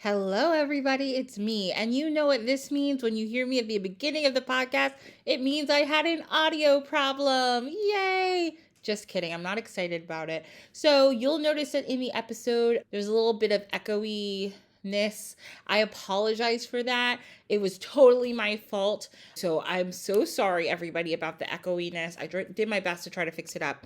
Hello, everybody. It's me. And you know what this means when you hear me at the beginning of the podcast? It means I had an audio problem. Yay! Just kidding. I'm not excited about it. So you'll notice that in the episode, there's a little bit of echoiness. I apologize for that. It was totally my fault. So I'm so sorry, everybody, about the echoiness. I did my best to try to fix it up.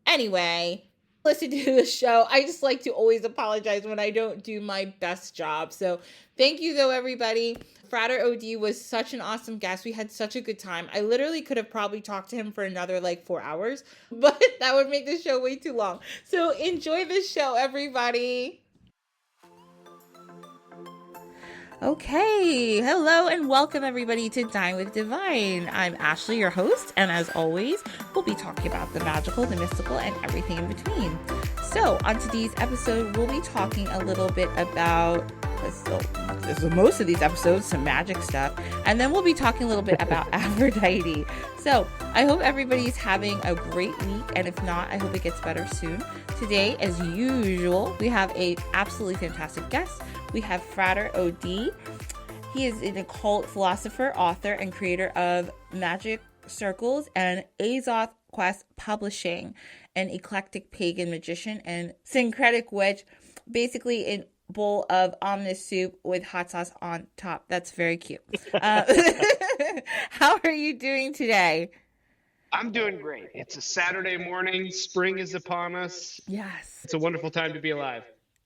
Anyway, listen to the show. I just like to always apologize when I don't do my best job. So thank you though, everybody. Frater OD was such an awesome guest. We had such a good time. I literally could have probably talked to him for another 4 hours, but that would make the show way too long. So enjoy the show, everybody. Okay, hello and welcome everybody to Dine with Divine. I'm Ashley, your host, and as always, we'll be talking about the magical, the mystical, and everything in between. So, on today's episode, we'll be talking a little bit about, most of these episodes, some magic stuff, and then we'll be talking a little bit about Aphrodite. So, I hope everybody's having a great week, and if not, I hope it gets better soon. Today, as usual, we have an absolutely fantastic guest. We have Frater OD. He is an occult philosopher, author, and creator of Magick Circles and Azoth Quest Publishing, an eclectic pagan magician and syncretic witch, basically a bowl of Omnist soup with hot sauce on top. That's very cute. How are you doing today? I'm doing great. It's a Saturday morning. Spring is upon us. Yes. It's a wonderful time to be alive.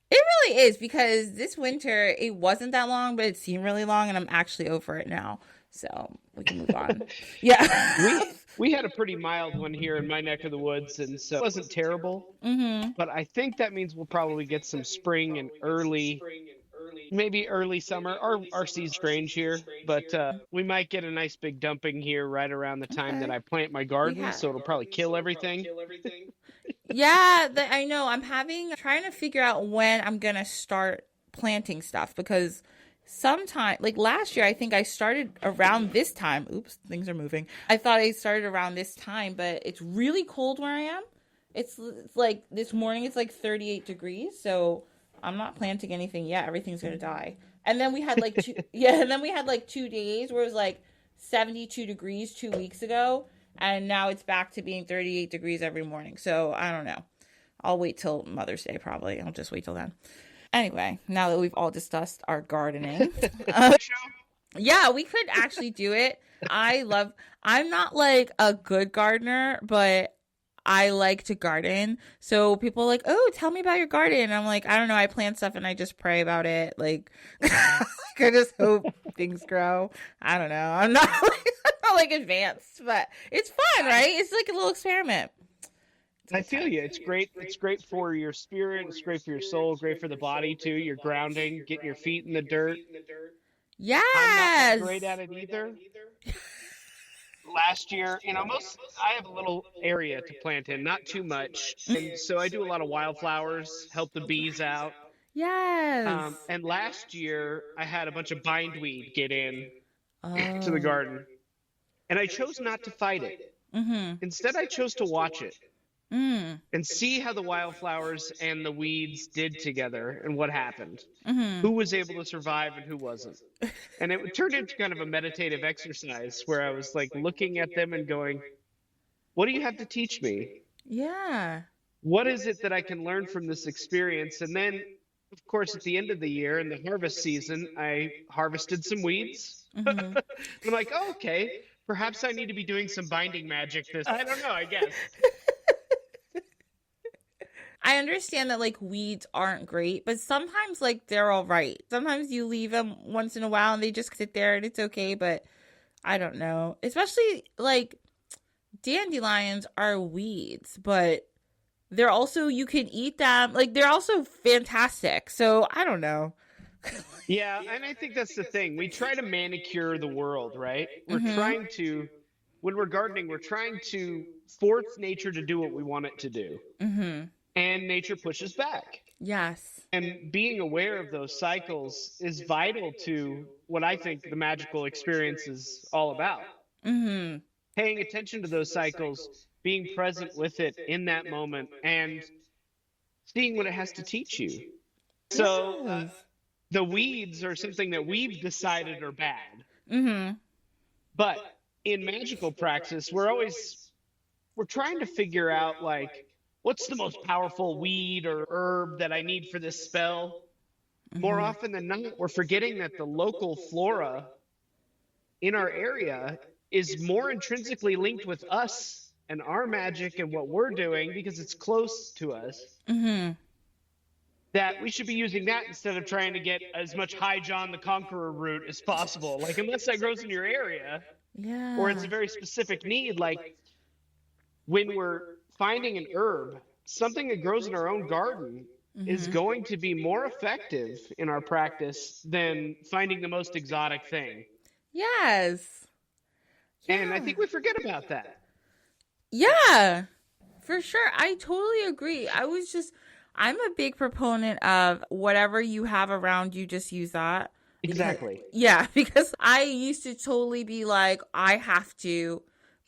It really is, because this winter, it wasn't that long, but it seemed really long, and I'm actually over it now. So we can move on. Yeah. we had a pretty mild one here in my neck of the woods, and so it wasn't terrible. Mm-hmm. But I think that means we'll probably get some spring and maybe early summer. Our season's strange here, but we might get a nice big dumping here right around the time that I plant my garden, so it'll probably kill everything. Yeah, I know. I'm trying to figure out when I'm going to start planting stuff, because sometime, last year, I think I started around this time. Oops, things are moving. I thought I started around this time, but it's really cold where I am. It's like this morning, it's 38 degrees. So I'm not planting anything yet. Everything's going to die. And then we had 2 days where it was 72 degrees 2 weeks ago. And now it's back to being 38 degrees every morning. So I don't know. I'll wait till Mother's Day, probably. I'll just wait till then. Anyway, now that we've all discussed our gardening. Yeah, we could actually do it. I'm not a good gardener, but I like to garden. So people are like, oh, tell me about your garden. And I'm like, I don't know. I plant stuff and I just pray about it. I just hope things grow. I don't know. I'm not advanced, but it's fun, right? It's like a little experiment. I feel you. It's great. It's great for your spirit. It's great for your soul. Great for the body too. You're grounding, getting your feet in the dirt. Yes. I'm not great at it either. Last year, I have a little area to plant in, not too much. And so I do a lot of wildflowers, help the bees out. Yes. And last year I had a bunch of bindweed get in to the garden. And I chose not to fight it. Mm-hmm. Instead, I chose to watch it and see how the wildflowers and the weeds did together and what happened. Mm-hmm. Who was able to survive and who wasn't. And it turned into kind of a meditative exercise where I was looking at them and going, what do you have to teach me? Yeah. What is it that I can learn from this experience? And then, of course, at the end of the year in the harvest season, I harvested some weeds. Mm-hmm. I'm like, oh, okay. Perhaps I need to be doing some binding magic I don't know, I guess. I understand that weeds aren't great, but sometimes they're all right. Sometimes you leave them once in a while and they just sit there and it's okay, but I don't know. Especially dandelions are weeds, but they're also, you can eat them. They're also fantastic. So I don't know. Yeah, and I think that's the thing. We try to manicure the world, right? We're trying to, when we're gardening, we're trying to force nature to do what we want it to do. Mm-hmm. And nature pushes back. Yes. And being aware of those cycles is vital to what I think the magical experience is all about. Mm-hmm. Paying attention to those cycles, being present with it in that moment, and seeing what it has to teach you. So the weeds are something that we've decided are bad. Mm-hmm. But in magical praxis, we're trying to figure out, like, what's the most powerful weed or herb that I need for this spell. More Mm-hmm. often than not, we're forgetting that the local flora in our area is more intrinsically linked with us and our magic and what we're doing because it's close to us. Mm-hmm. That we should be using that instead of trying to get as much High John the Conqueror root as possible. Like, unless that grows in your area or it's Yeah. a very specific need, like when we're finding an herb, something that grows in our own garden is Mm-hmm. going to be more effective in our practice than finding the most exotic thing. Yes. And I Yeah. think we forget about that. Yeah. For sure. I totally agree. I'm a big proponent of whatever you have around you, just use that. Exactly. Because I used to totally be like, I have to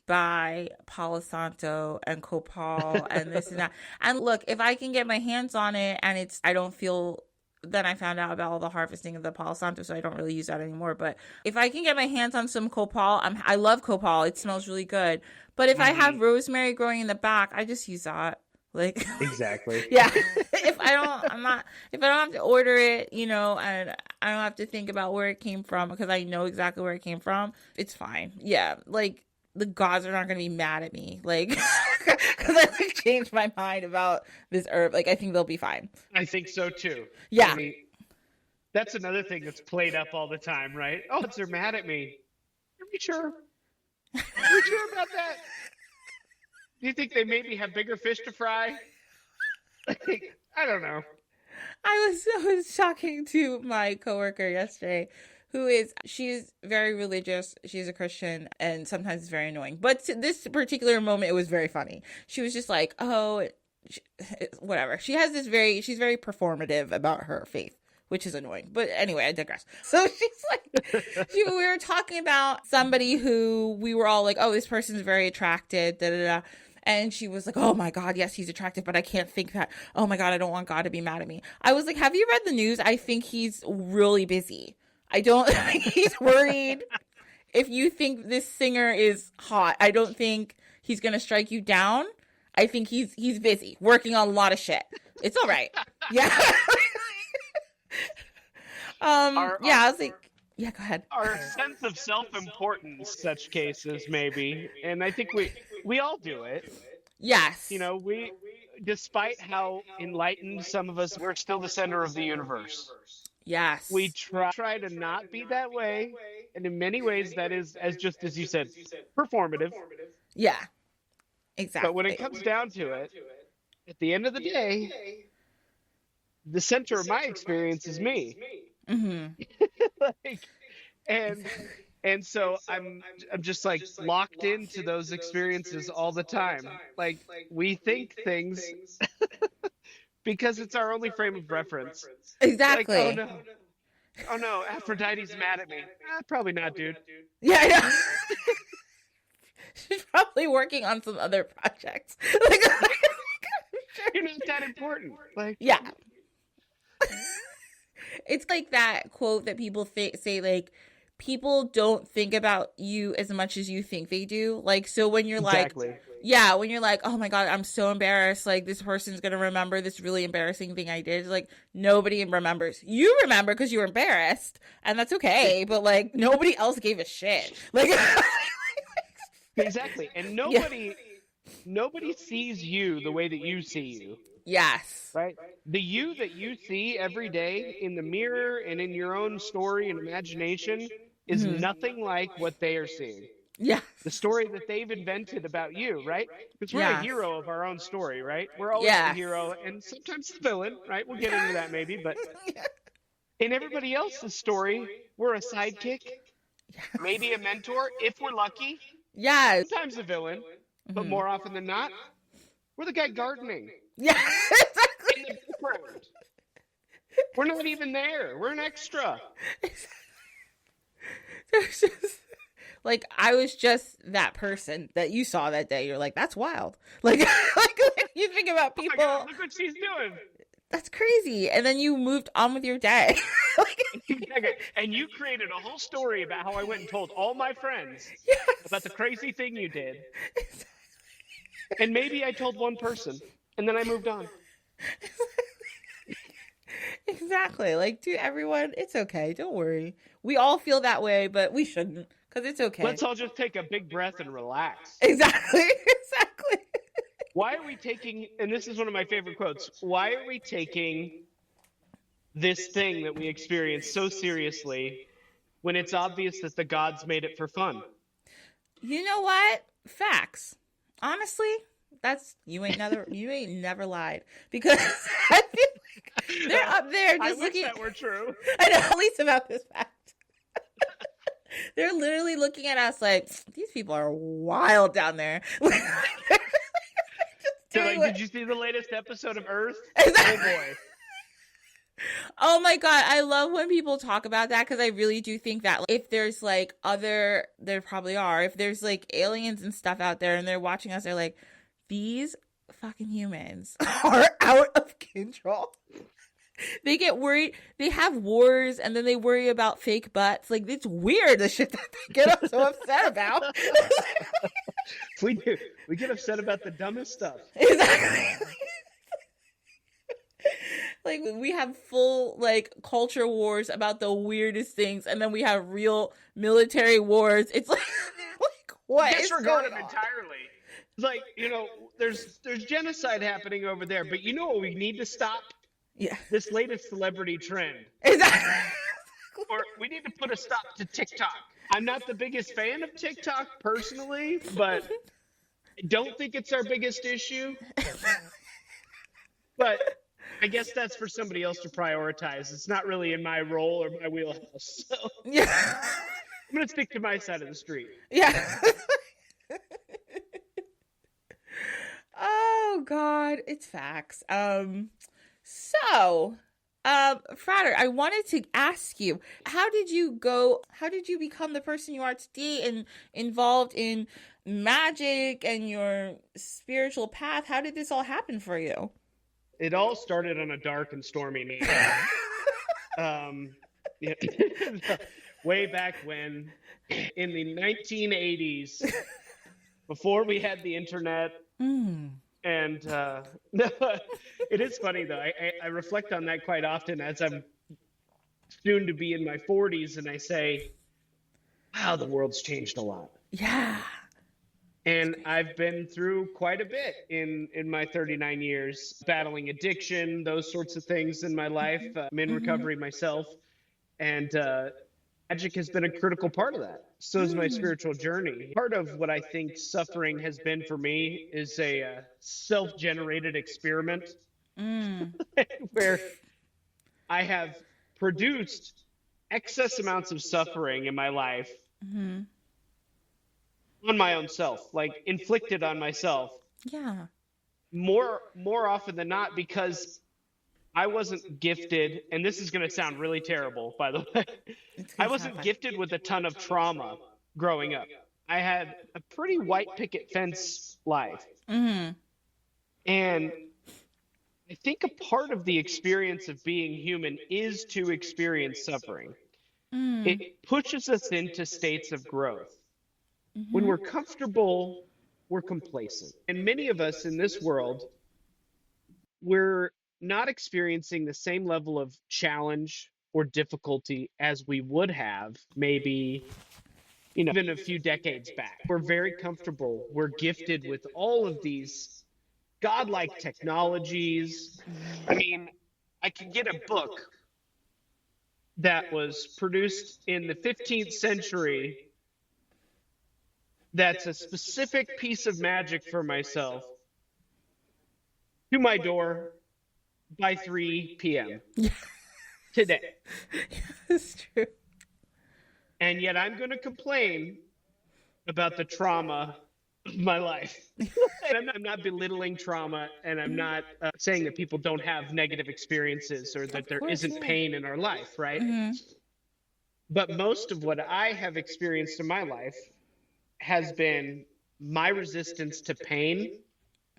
buy Palo Santo and Copal and this and that. And look, if I can get my hands on it and I don't feel, then I found out about all the harvesting of the Palo Santo, so I don't really use that anymore. But if I can get my hands on some Copal, I love Copal. It smells really good. But if I have rosemary growing in the back, I just use that. Like, exactly. Yeah. If I don't have to order it, and I don't have to think about where it came from because I know exactly where it came from, it's fine. Yeah. Like, the gods are not going to be mad at me. Like, because I changed my mind about this herb. Like, I think they'll be fine. I think so too. Yeah. I mean, that's another thing that's played up all the time, right? Oh, they're mad at me. Are we sure? Are we sure about that? Do you think they maybe have bigger fish to fry? Like, I don't know. I was talking to my coworker yesterday, she's very religious. She's a Christian, and sometimes it's very annoying. But to this particular moment, it was very funny. She was just like, whatever. She's very performative about her faith, which is annoying. But anyway, I digress. So she's like, we were talking about somebody who we were all like, oh, this person's very attracted, da da da. And she was like, oh my God, yes, he's attractive, but I can't think that, oh my God, I don't want God to be mad at me. I was like, have you read the news? I think he's really busy. I don't think he's worried. If you think this singer is hot, I don't think he's going to strike you down. I think he's busy working on a lot of shit. It's all right. Yeah. I was like, yeah, go ahead. Our sense of self-importance, such cases, maybe. And I think we all do it. Yes. We, despite how enlightened some of us, we're still the center of the universe. Yes. We try to not be that way. And in many ways, that is, as you said, performative. Yeah. Exactly. But when it comes down to it, at the end of the day, the center of my experience is me. Mm-hmm. And so I'm just like locked into those experiences all the time. Like, we think things because it's our only frame of reference. Exactly. Like, oh no, Aphrodite's mad at me. Probably not, dude. Yeah, I know. She's probably working on some other projects. Like, you're not that important. Like, yeah. It's like that quote that people say, like, people don't think about you as much as you think they do. Like, so when you're exactly. when you're like, oh my God, I'm so embarrassed. Like, this person's going to remember this really embarrassing thing I did. Like, nobody remembers. You remember because you were embarrassed, and that's okay. But, like, nobody else gave a shit. Like, exactly. And nobody sees you the way that you see you. Yes. Right? The you that you see every day in the mirror and in your own story and imagination is nothing like what they are seeing. Yeah. The story that they've invented about you, right? Because we're the hero of our own story, right? We're always the hero and sometimes the villain, right? We'll get into that maybe, but in everybody else's story, we're a sidekick, maybe a mentor, if we're lucky. Yes. Sometimes a villain, but more often than not, we're the guy gardening. Yeah, exactly. In the background. We're not even there. We're an extra. There's just, like, I was just that person that you saw that day. You're like, that's wild. Like, when you think about people. Oh my God, look what she's doing. That's crazy. And then you moved on with your day. And you created a whole story about how I went and told all my friends about the crazy thing you did. And maybe I told one person, and then I moved on. Exactly. Like, to everyone, it's okay. Don't worry. We all feel that way, but we shouldn't, because it's okay. Let's all just take a big breath and relax. Exactly. Exactly. Why are we taking, and this is one of my favorite quotes, why are we taking this thing that we experience so seriously when it's obvious that the gods made it for fun? You know what? Facts. Honestly, that's you ain't never lied, because I feel like they're up there just looking. I wish that were true. I know, at least about this fact. They're literally looking at us like, these people are wild down there. Did you see the latest episode of Earth? Exactly. Oh boy. Oh my God. I love when people talk about that, because I really do think that if there's like there probably are, if there's like aliens and stuff out there and they're watching us, they're like, these fucking humans are out of control. They get worried. They have wars, and then they worry about fake butts. Like, it's weird, the shit that they get so upset about. We do. We get upset about the dumbest stuff. Exactly. Like, we have full, like, culture wars about the weirdest things, and then we have real military wars. It's like what? Disregard them entirely. It's like, there's genocide happening over there, but you know what we need to stop? Yeah. This latest celebrity trend. Exactly. Or we need to put a stop to TikTok. I'm not the biggest fan of TikTok personally, but I don't think it's our biggest issue. But I guess that's for somebody else to prioritize. It's not really in my role or my wheelhouse. So yeah. I'm going to stick to my side of the street. Yeah. Oh God, it's facts. So, Frater, I wanted to ask you, how did you become the person you are today and involved in magic and your spiritual path? How did this all happen for you? It all started on a dark and stormy night. Way back when, in the 1980s, before we had the internet. And it is funny, though. I reflect on that quite often as I'm soon to be in my 40s, and I say, wow, the world's changed a lot. Yeah. And I've been through quite a bit in my 39 years, battling addiction, those sorts of things in my life. I'm in recovery myself. And magic has been a critical part of that. So is my spiritual journey. Part of what I think suffering has been for me is a self-generated experiment where I have produced excess amounts of suffering in my life on my own self, like inflicted on myself. Yeah. More often than not, because I wasn't gifted, and this is going to sound really terrible, by the way. I wasn't gifted with a ton of trauma growing up. I had a pretty white picket fence life. And I think a part of the experience of being human is to experience suffering. It pushes us into states of growth. When we're comfortable, we're complacent. And many of us in this world, we're not experiencing the same level of challenge or difficulty as we would have maybe, even a few decades back. We're very comfortable. We're gifted with all of these godlike technologies. I mean, I could get a book that was produced in the 15th century that's a specific piece of magic for myself to my door by 3 p.m. today. That's true. And yet I'm going to complain about the trauma of my life. And I'm not belittling trauma, and I'm not saying that people don't have negative experiences or that there isn't pain in our life, right? But most of what I have experienced in my life has been my resistance to pain,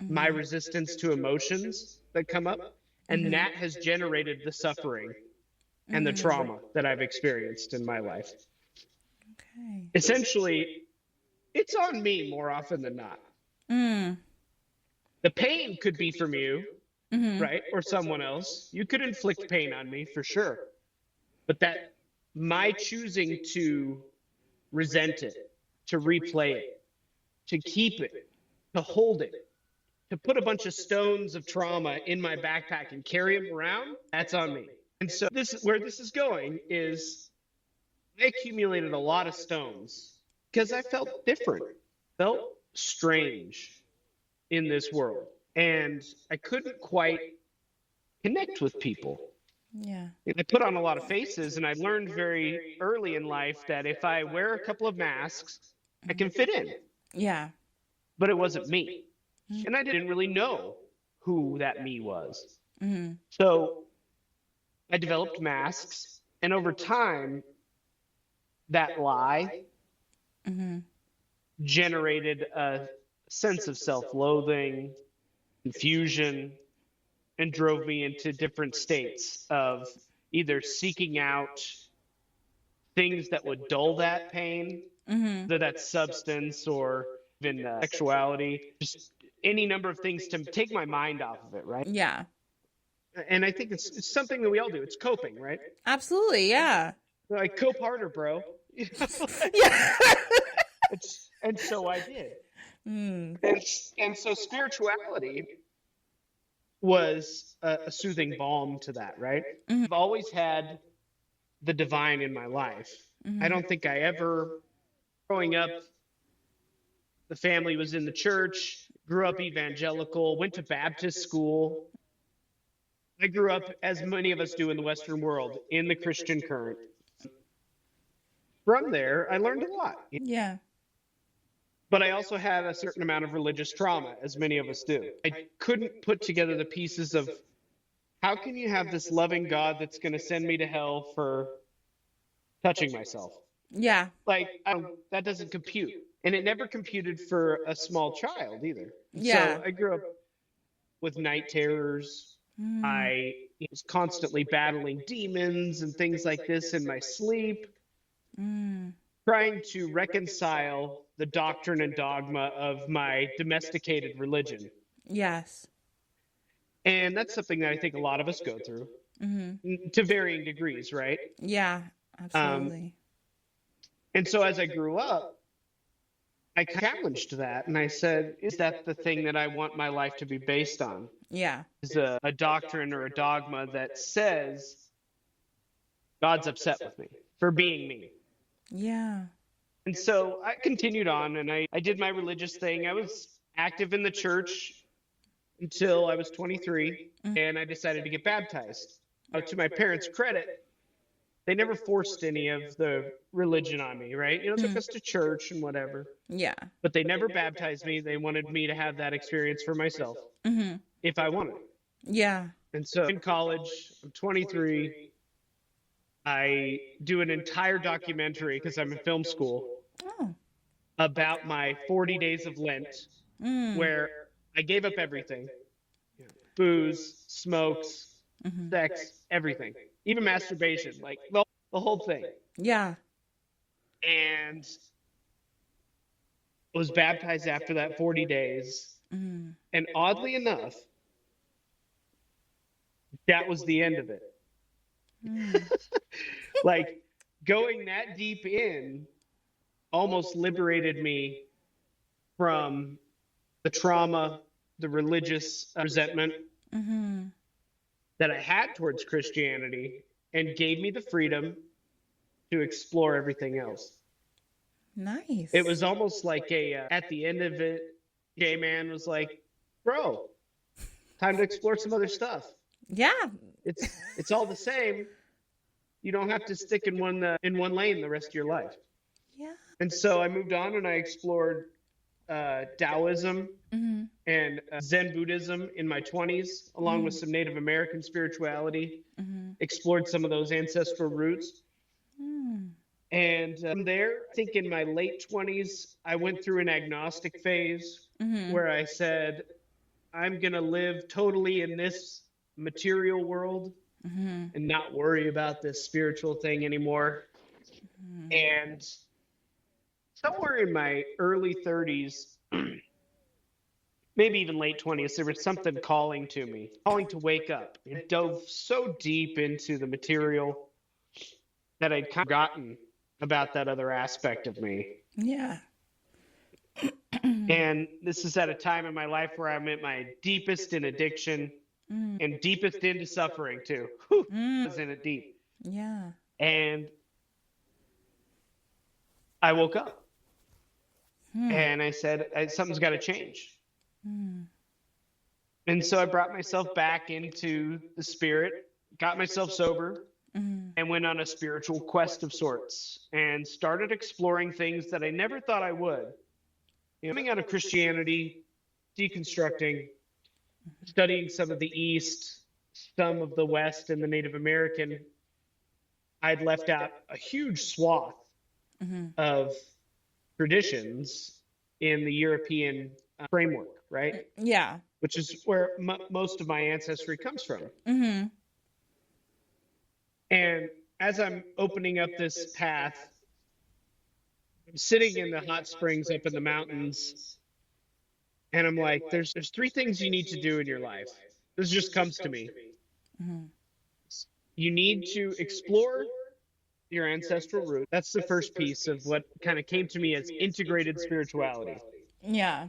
my resistance to emotions that come up, And that has generated the suffering and the trauma that I've experienced in my life. Okay. Essentially, it's on me more often than not. The pain could be from you, right? Or someone else. You could inflict pain on me for sure. But that my choosing to resent it, to replay it, to keep it, to hold it, to put a bunch of stones of trauma in my backpack and carry them around, that's on me. And so where this is going is I accumulated a lot of stones because I felt different, felt strange in this world. And I couldn't quite connect with people. Yeah. I put on a lot of faces, and I learned very early in life that if I wear a couple of masks, I can fit in. Yeah. But it wasn't me. And I didn't really know who that me was. So I developed masks, and over time, that lie generated a sense of self-loathing, confusion, and drove me into different states of either seeking out things that would dull that pain, whether that's substance or even sexuality, just any number of things to take my mind off of it, right? Yeah. And I think it's something that we all do. It's coping, right? Absolutely. Yeah. Like, cope harder, bro. Yeah. And so I did. And so spirituality was a soothing balm to that, right? I've always had the divine in my life. I don't think I ever, growing up, the family was in the church, grew up evangelical, went to Baptist school. I grew up, as many of us do in the Western world, in the Christian current. From there, I learned a lot. Yeah. But I also had a certain amount of religious trauma, as many of us do. I couldn't put together the pieces of how can you have this loving God that's going to send me to hell for touching myself? Yeah. Like, that doesn't compute. And it never computed for a small child either. Yeah. So I grew up with night terrors. I was constantly battling demons and things like this in my sleep, trying to reconcile the doctrine and dogma of my domesticated religion. Yes. And that's something that I think a lot of us go through to varying degrees, right? Yeah, absolutely. And so as I grew up, I challenged that and I said, is that the thing that I want my life to be based on? Yeah. Is a doctrine or a dogma that says God's upset with me for being me. Yeah. And so I continued on and I did my religious thing. I was active in the church until I was 23 and I decided to get baptized. To my parents' credit, they never forced any of the religion on me, right? Took us to church and whatever. Yeah. But they never baptized me. They wanted me to have that experience for myself if I wanted it. Yeah. And so in college, I'm 23. I do an entire documentary because I'm in film school about my 40 days of Lent where I gave up everything. Booze, smokes, sex, everything. Even masturbation, like the whole thing. Yeah. And was baptized after that 40 days. And oddly enough, that was the end of it. Like, going that deep in almost liberated me from the trauma, the religious resentment that I had towards Christianity, and gave me the freedom to explore everything else. Nice. It was almost like at the end of it, gay man was like, bro, time to explore some other stuff. Yeah. It's all the same. You don't have to stick in one lane the rest of your life. Yeah. And so I moved on and I explored Taoism and Zen Buddhism in my 20s, along with some Native American spirituality, explored some of those ancestral roots. And from there, I think in my late 20s, I went through an agnostic phase where I said, I'm going to live totally in this material world and not worry about this spiritual thing anymore. And somewhere in my early 30s, maybe even late 20s, there was something calling to me, calling to wake up. It dove so deep into the material that I'd kind of forgotten about that other aspect of me. Yeah. And this is at a time in my life where I'm at my deepest in addiction and deepest into suffering too. I was in it deep. Yeah. And I woke up and I said, something's got to change. And so I brought myself back into the spirit, got myself sober, and went on a spiritual quest of sorts and started exploring things that I never thought I would. Coming out of Christianity, deconstructing, studying some of the East, some of the West and the Native American, I'd left out a huge swath of traditions in the European framework, right? Yeah. Which is where most of my ancestry comes from. And as I'm opening up this path, I'm sitting in the hot springs up in the mountains, and I'm like, there's three things you need to do in your life. This just comes to me. You need to explore your ancestral root. That's the first piece of what kind of came to me as integrated spirituality. Yeah.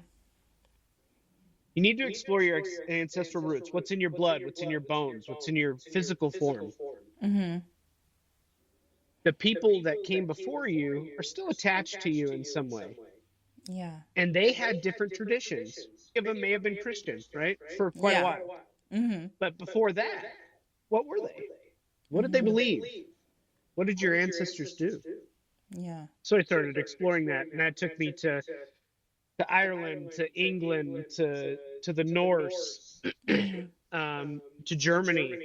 You need to explore your ancestral roots. What's in your blood? What's in your bones? What's in your physical form? The people that came before you are still attached to you in some way. Yeah. And they had different traditions. Some of them may have been Christian, right? For quite a while. But before that, what were they? What did they believe? What did your ancestors do? Yeah. So I started exploring that, and that took me to Ireland, to England, to the Norse, to Germany.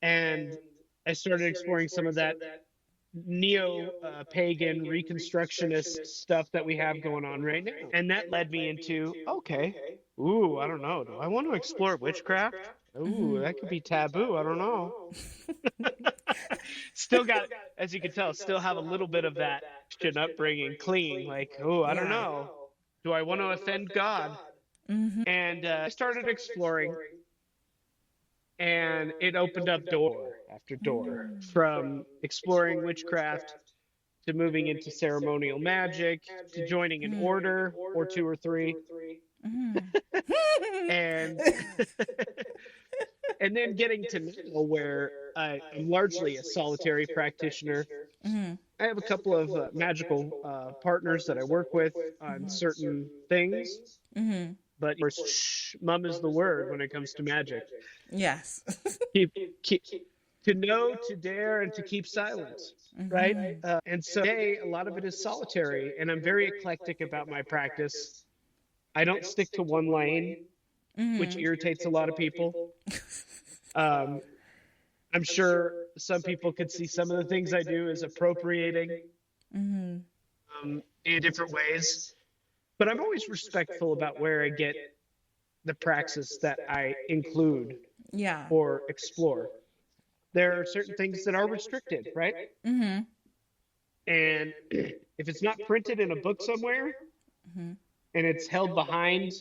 And I started exploring some of that neo-pagan reconstructionist stuff that we have going on right now. And that led me into, okay, I don't know. Do I want to explore witchcraft? That could be taboo. I don't know. Still got, as you can tell, still have a little bit of that Christian upbringing clinging. Like, I don't know. Do I want to offend God? And I started exploring. And it opened up door after door, from exploring witchcraft to moving into ceremonial magic to joining an order or two or three. And and then getting to know where I'm largely a solitary practitioner. I have a couple of magical partners that I work with on certain things. But mum is the word when it comes to magic. Yes. keep, to know, to dare, and to keep silence, right? And so today, a lot of it is solitary, and I'm very eclectic about my practice. I don't stick to one lane, which irritates a lot of people. I'm sure some people could see some of the things I do as appropriating in different ways. But I'm always respectful about where I get the praxis that I include or explore. There are certain things that are restricted, right? And if it's not printed in a book somewhere and it's held behind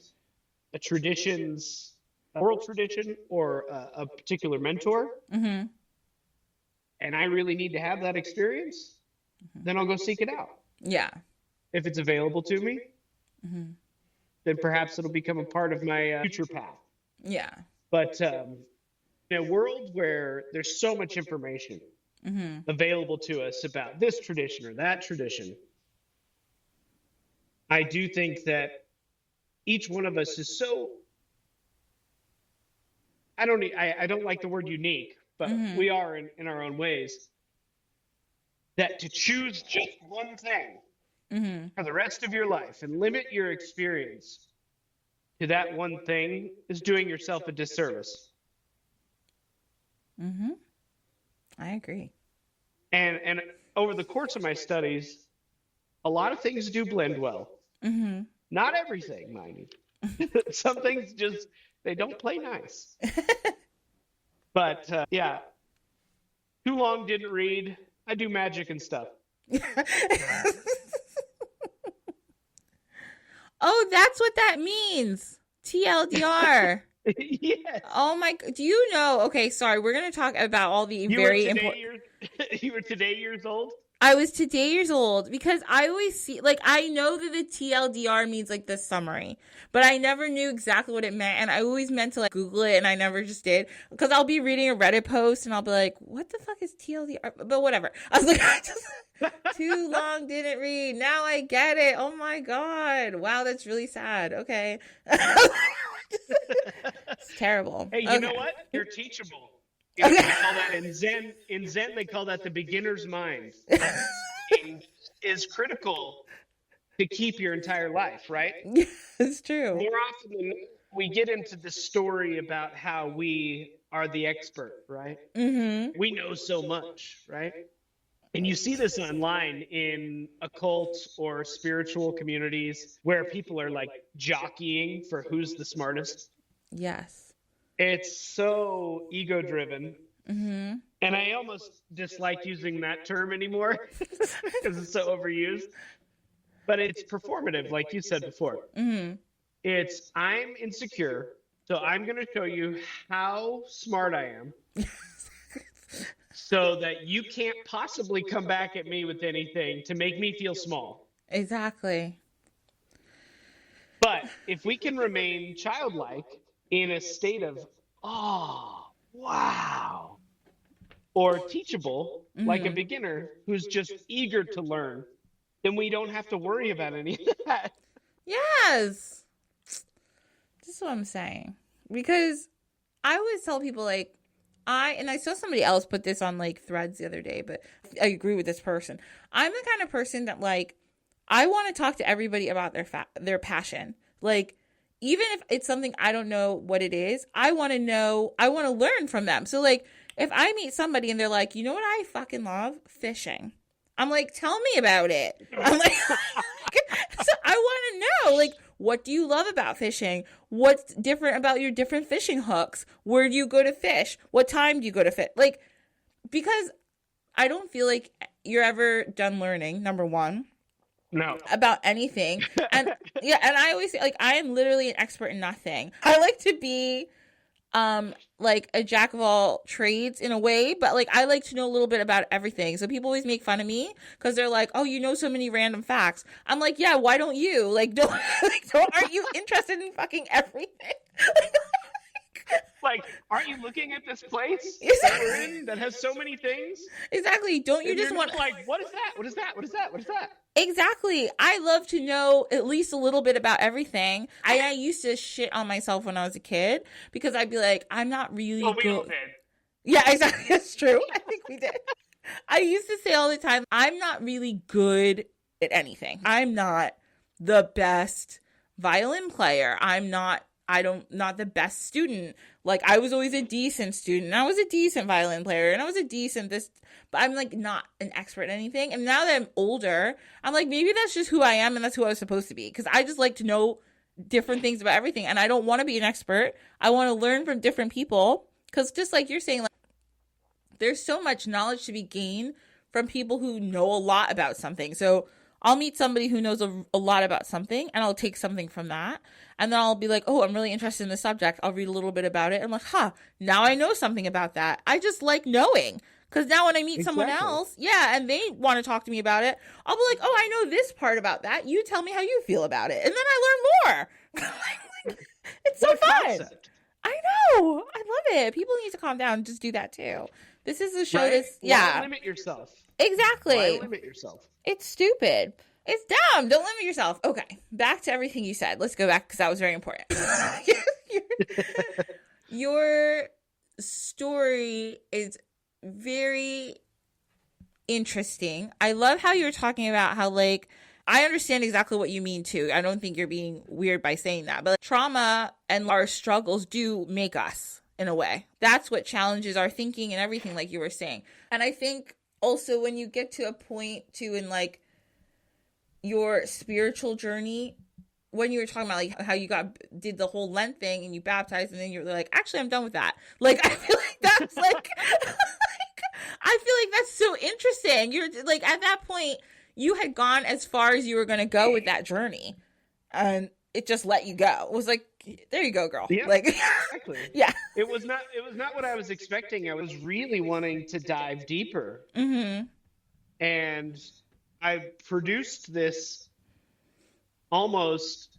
a tradition's oral tradition or a particular mentor, and I really need to have that experience, then I'll go seek it out. Yeah. If it's available to me, then perhaps it'll become a part of my future path. Yeah. But in a world where there's so much information available to us about this tradition or that tradition, I do think that each one of us is so, I don't like the word unique, but we are in our own ways, that to choose just one thing for the rest of your life and limit your experience to that one thing is doing yourself a disservice. I agree. And over the course of my studies, a lot of things do blend well. Not everything, mind you. Some things just, they don't play nice. But yeah, too long didn't read. I do magic and stuff. Oh, that's what that means. TLDR. Yes. Oh my, do you know? Okay, sorry. We're going to talk about all the very important. You were today years old? I was today years old because I always see, like, I know that the TLDR means like the summary, but I never knew exactly what it meant. And I always meant to like Google it and I never just did because I'll be reading a Reddit post and I'll be like, what the fuck is TLDR? But whatever. I was like, I just too long didn't read. Now I get it. Oh my God. Wow. That's really sad. Okay. It's terrible. Hey, you know what? You're teachable. They call that in Zen. In Zen, they call that the beginner's mind. And is critical to keep your entire life, right? Yeah, it's true. More often than not, we get into the story about how we are the expert, right? Mm-hmm. We know so much, right? And you see this online in occult or spiritual communities where people are like jockeying for who's the smartest. Yes. It's so ego driven. Mm-hmm. And I almost dislike using that term anymore because it's so overused. But it's performative, like you said before. Mm-hmm. It's I'm insecure, so I'm going to show you how smart I am so that you can't possibly come back at me with anything to make me feel small. Exactly. But if we can remain childlike in a state of, oh, wow, or teachable, like a beginner who's just eager to learn, then we don't have to worry about any of that. Yes. This is what I'm saying. Because I always tell people, like, I saw somebody else put this on, like, Threads the other day, but I agree with this person. I'm the kind of person that, like, I want to talk to everybody about their passion. Like, even if it's something I don't know what it is, I want to learn from them. So, like, if I meet somebody and they're like, you know what I fucking love? Fishing. I'm like, tell me about it. I'm like, so I want to know, like, what do you love about fishing? What's different about your different fishing hooks? Where do you go to fish? What time do you go to fish? Like, because I don't feel like you're ever done learning, number one. No. About anything. And yeah, and I always say, like, I am literally an expert in nothing. I like to be like a jack of all trades in a way, but like I like to know a little bit about everything. So people always make fun of me because they're like, oh, you know so many random facts. I'm like, yeah, why don't you? Like, aren't you interested in fucking everything? Like, aren't you looking at this place that we're in that has so many things? Exactly. Don't you just want like, what is that? What is that? What is that? What is that? Exactly. I love to know at least a little bit about everything. I used to shit on myself when I was a kid because I'd be like, I'm not really good. We all did. Yeah, exactly. That's true. I think we did. I used to say all the time, I'm not really good at anything. I'm not the best violin player. I'm not the best student. Like, I was always a decent student. And I was a decent violin player. And I was a decent this. But I'm, like, not an expert at anything. And now that I'm older, I'm like, maybe that's just who I am. And that's who I was supposed to be. Because I just like to know different things about everything. And I don't want to be an expert. I want to learn from different people. Because just like you're saying, like, there's so much knowledge to be gained from people who know a lot about something. So I'll meet somebody who knows a lot about something, and I'll take something from that. And then I'll be like, oh, I'm really interested in this subject. I'll read a little bit about it. I'm like, now I know something about that. I just like knowing. Because now when I meet someone else, and they want to talk to me about it, I'll be like, oh, I know this part about that. You tell me how you feel about it. And then I learn more. It's so fun. Concept. I know. I love it. People need to calm down and just do that too. This is a show Why limit yourself? Exactly. Why limit yourself? It's stupid. It's dumb. Don't limit yourself. Okay. Back to everything you said. Let's go back because that was very important. Your story is very interesting. I love how you're talking about how, like, I understand exactly what you mean too. I don't think you're being weird by saying that. But trauma and our struggles do make us in a way. That's what challenges our thinking and everything, like you were saying. And I think also when you get to a point too in like your spiritual journey, when you were talking about like how you did the whole Lent thing and you baptized and then you're like, actually, I'm done with that. Like, I feel like that's like, I feel like that's so interesting. You're like, at that point, you had gone as far as you were going to go with that journey, and it just let you go. It was like, there you go, girl. Yeah, like, exactly. Yeah. It was not what I was expecting. I was really wanting to dive deeper. Mm-hmm. And I produced this almost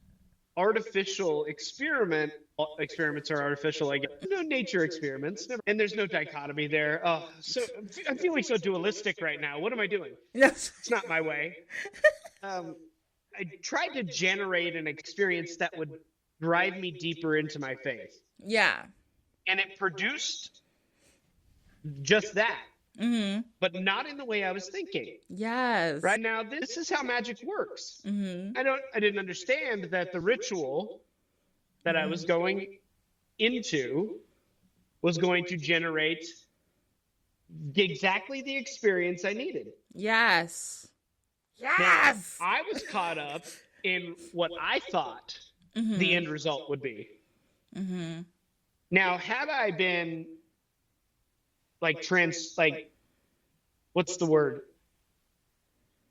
artificial experiment. Experiments are artificial, I guess. No nature experiments, and there's no dichotomy there. Oh, so I'm feeling so dualistic right now. What am I doing? Yes. It's not my way. I tried to generate an experience that would drive me deeper into my faith. Yeah. And it produced just that. Mm-hmm. But not in the way I was thinking. Yes. Right now, this is how magic works. Mm-hmm. I didn't understand that the ritual that I was going into was going to generate exactly the experience I needed. Yes. Now, Yes. I was caught up in what I thought Mm-hmm. the end result would be. Mm-hmm. Now, had I been like what's the word?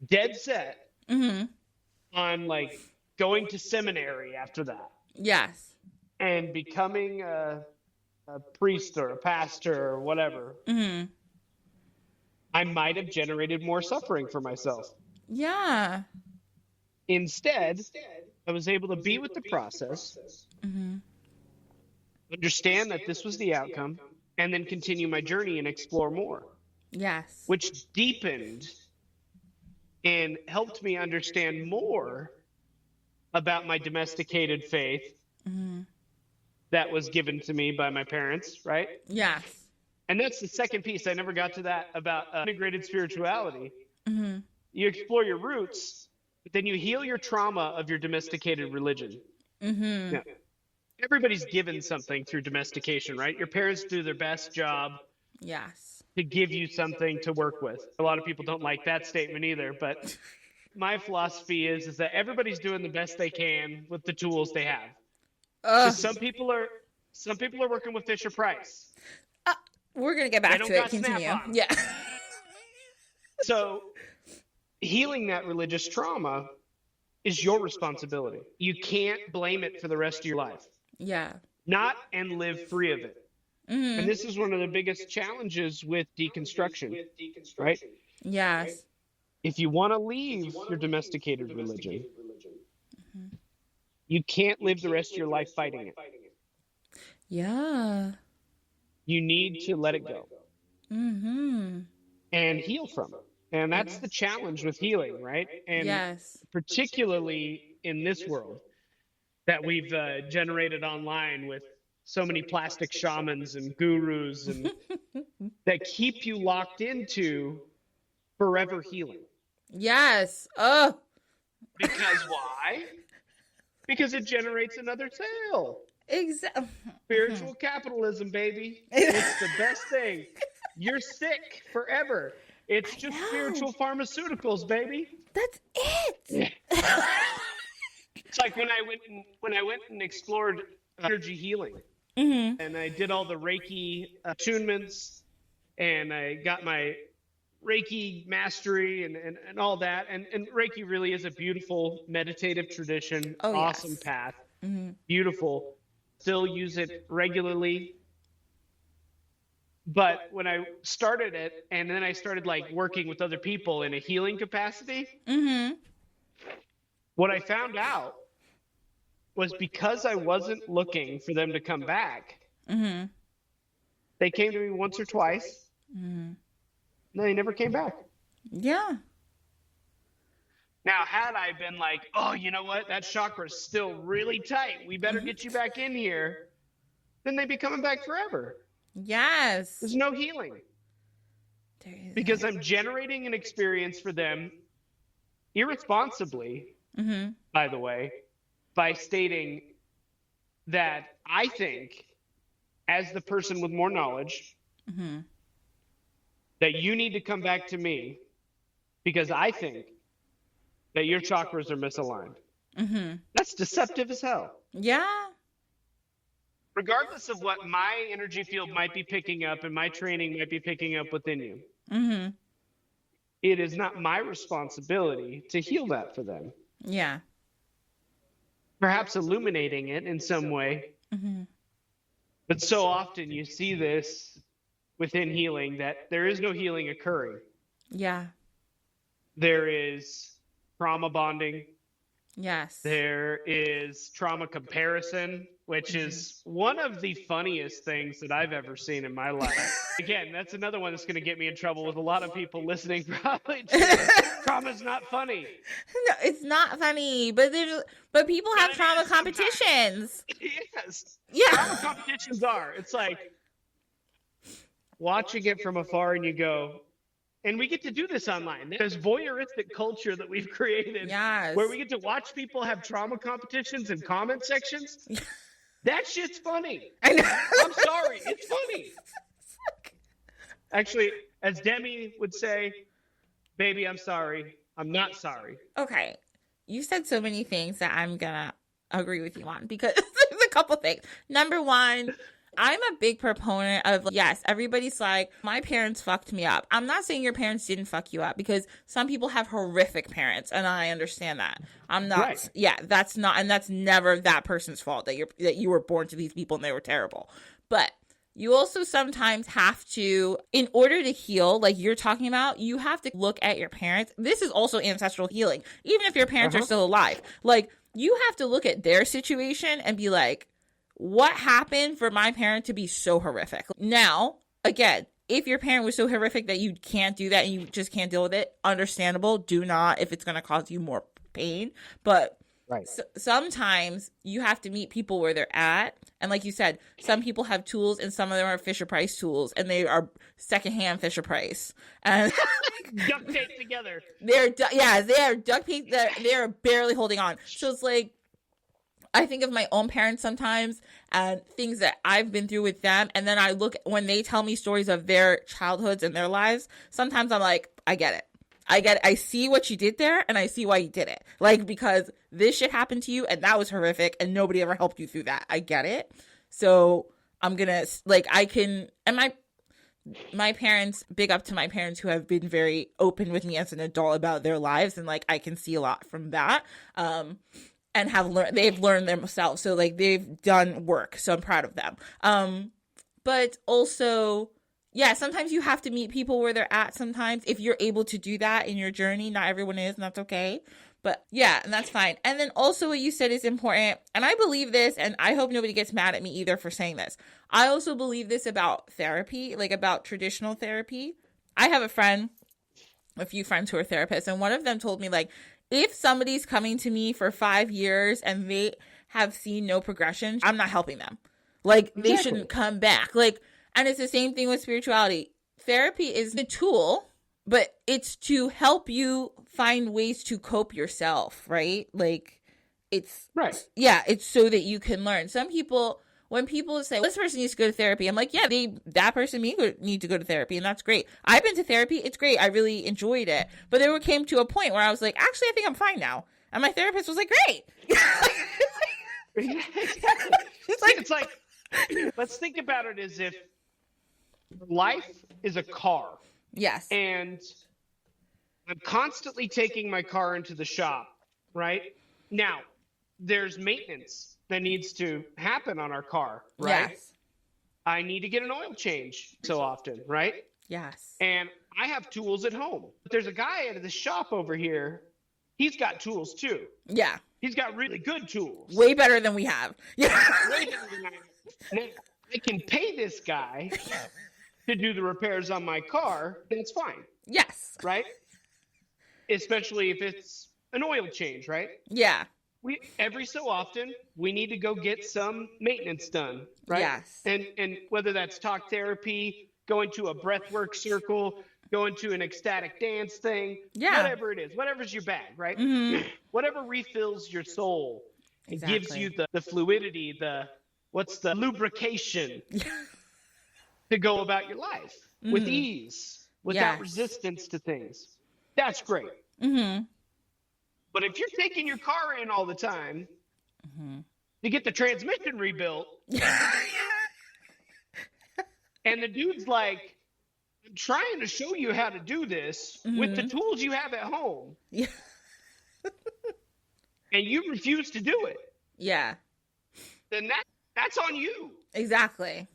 Dead set Mm-hmm. on like going to seminary after that Yes. and becoming a priest or a pastor or whatever, Mm-hmm. I might have generated more suffering for myself. Yeah. Instead, I was able to be with the process, Mm-hmm. understand that this was the outcome, and then continue my journey and explore more. Yes. Which deepened and helped me understand more about my domesticated faith Mm-hmm. that was given to me by my parents, right? Yes. And that's the second piece. I never got to that about integrated spirituality. Mm-hmm. You explore your roots, but then you heal your trauma of your domesticated religion. Mm-hmm. Now, everybody's given something through domestication, right? Your parents do their best job Yes. to give you something to work with. A lot of people don't like that statement either, but my philosophy is that everybody's doing the best they can with the tools they have. Because some people are working with Fisher Price. We're gonna get back to it. Continue. Snap-on. Yeah. So healing that religious trauma is your responsibility. You can't blame it for the rest of your life. Yeah. Not and live free of it. Mm-hmm. And this is one of the biggest challenges with deconstruction, right? Yes. If you want to leave your domesticated religion, you can't live the rest of your life fighting it. Yeah. You need to let it go Mm-hmm. and heal from it. And that's the challenge with healing, right? And Yes. particularly in this world that we've generated online with so many plastic shamans and gurus and that keep you locked into forever healing. Yes. Oh. Because why? Because it generates another sale. Exactly. Spiritual capitalism, baby. It's the best thing. You're sick forever. It's just spiritual pharmaceuticals, baby. That's it. Yeah. It's like when I went and explored energy healing, Mm-hmm. and I did all the Reiki attunements, and I got my Reiki mastery and all that. And Reiki really is a beautiful meditative tradition, awesome yes. path, Mm-hmm. beautiful. Still use it regularly. But when I started it, and then I started like working with other people in a healing capacity, Mm-hmm. what I found out was because I wasn't looking for them to come back, Mm-hmm. they came to me once or twice, Mm-hmm. and they never came back. Yeah. Now, had I been like, oh, you know what, that chakra's still really tight, we better get you back in here, then they'd be coming back forever. Yes. There's no healing. Because I'm generating an experience for them irresponsibly, Mm-hmm. by the way, by stating that I think, as the person with more knowledge, Mm-hmm. that you need to come back to me because I think that your chakras are misaligned. That's deceptive as hell. Yeah. Regardless of what my energy field might be picking up and my training might be picking up within you, it is not my responsibility to heal that for them. Yeah. Perhaps illuminating it in some way. But so often you see this within healing that there is no healing occurring. Yeah. There is trauma bonding. Yes. There is trauma comparison, which is one of the funniest things that I've ever seen in my life. Again, that's another one that's going to get me in trouble with a lot of people listening probably. Trauma's not funny. No, it's not funny, but people have trauma competitions. Yes. Yeah. Trauma competitions are. It's like watching it from afar and you go, and we get to do this online. There's voyeuristic culture that we've created where we get to watch people have trauma competitions in comment sections. That shit's funny. I know. I'm sorry. It's funny. Actually, as Demi would say, baby, I'm sorry. I'm not sorry. Okay. You said so many things that I'm going to agree with you on because there's a couple things. Number one, I'm a big proponent of, yes, everybody's like, my parents fucked me up. I'm not saying your parents didn't fuck you up because some people have horrific parents and I understand that. I'm not, right. Yeah, that's not, and that's never that person's fault that you were born to these people and they were terrible. But you also sometimes have to, in order to heal, like you're talking about, you have to look at your parents. This is also ancestral healing, even if your parents are still alive. Like, you have to look at their situation and be like, what happened for my parent to be so horrific? Now, again, if your parent was so horrific that you can't do that and you just can't deal with it, understandable. Do not if it's going to cause you more pain. But right. Sometimes you have to meet people where they're at. And like you said, some people have tools and some of them are Fisher Price tools and they are secondhand Fisher Price. And duct taped together. They are duct taped. They are barely holding on. So it's like, I think of my own parents sometimes and things that I've been through with them. And then I look when they tell me stories of their childhoods and their lives. Sometimes I'm like, I get it. I see what you did there and I see why you did it. Like, because this shit happened to you and that was horrific and nobody ever helped you through that. I get it. So I'm going to and my parents, big up to my parents who have been very open with me as an adult about their lives. And like, I can see a lot from that. And they've learned themselves. So like they've done work. So I'm proud of them. But also, yeah, sometimes you have to meet people where they're at sometimes. If you're able to do that in your journey, not everyone is, and that's okay. But yeah, and that's fine. And then also what you said is important. And I believe this, and I hope nobody gets mad at me either for saying this. I also believe this about therapy, like about traditional therapy. I have a few friends who are therapists, and one of them told me like, if somebody's coming to me for 5 years and they have seen no progression, I'm not helping them. Like, they shouldn't come back. Like, and it's the same thing with spirituality. Therapy is a tool, but it's to help you find ways to cope yourself, right? Like, it's, right. Yeah, it's so that you can learn. Some people, when people say, this person needs to go to therapy, I'm like, yeah, that person need to go to therapy, and that's great. I've been to therapy. It's great. I really enjoyed it. But there came to a point where I was like, actually, I think I'm fine now. And my therapist was like, great. It's like, let's think about it as if life is a car. Yes. And I'm constantly taking my car into the shop, right? Now, there's maintenance that needs to happen on our car, right? Yes. I need to get an oil change so often, right? Yes. And I have tools at home. But there's a guy at the shop over here. He's got tools too. Yeah. He's got really good tools. Way better than we have. Yeah. Way better than I have. Now, I can pay this guy to do the repairs on my car. That's fine. Yes. Right? Especially if it's an oil change, right? Yeah. Every so often we need to go get some maintenance done, right? Yes. And whether that's talk therapy, going to a breathwork circle, going to an ecstatic dance thing, whatever it is, whatever's your bag, right? Mm-hmm. Whatever refills your soul, it gives you the fluidity, the lubrication to go about your life with ease, without resistance to things. That's great. Mm-hmm. But if you're taking your car in all the time to get the transmission rebuilt, and the dude's like, I'm trying to show you how to do this with the tools you have at home, Yeah. and you refuse to do it, Yeah. then that's on you. Exactly.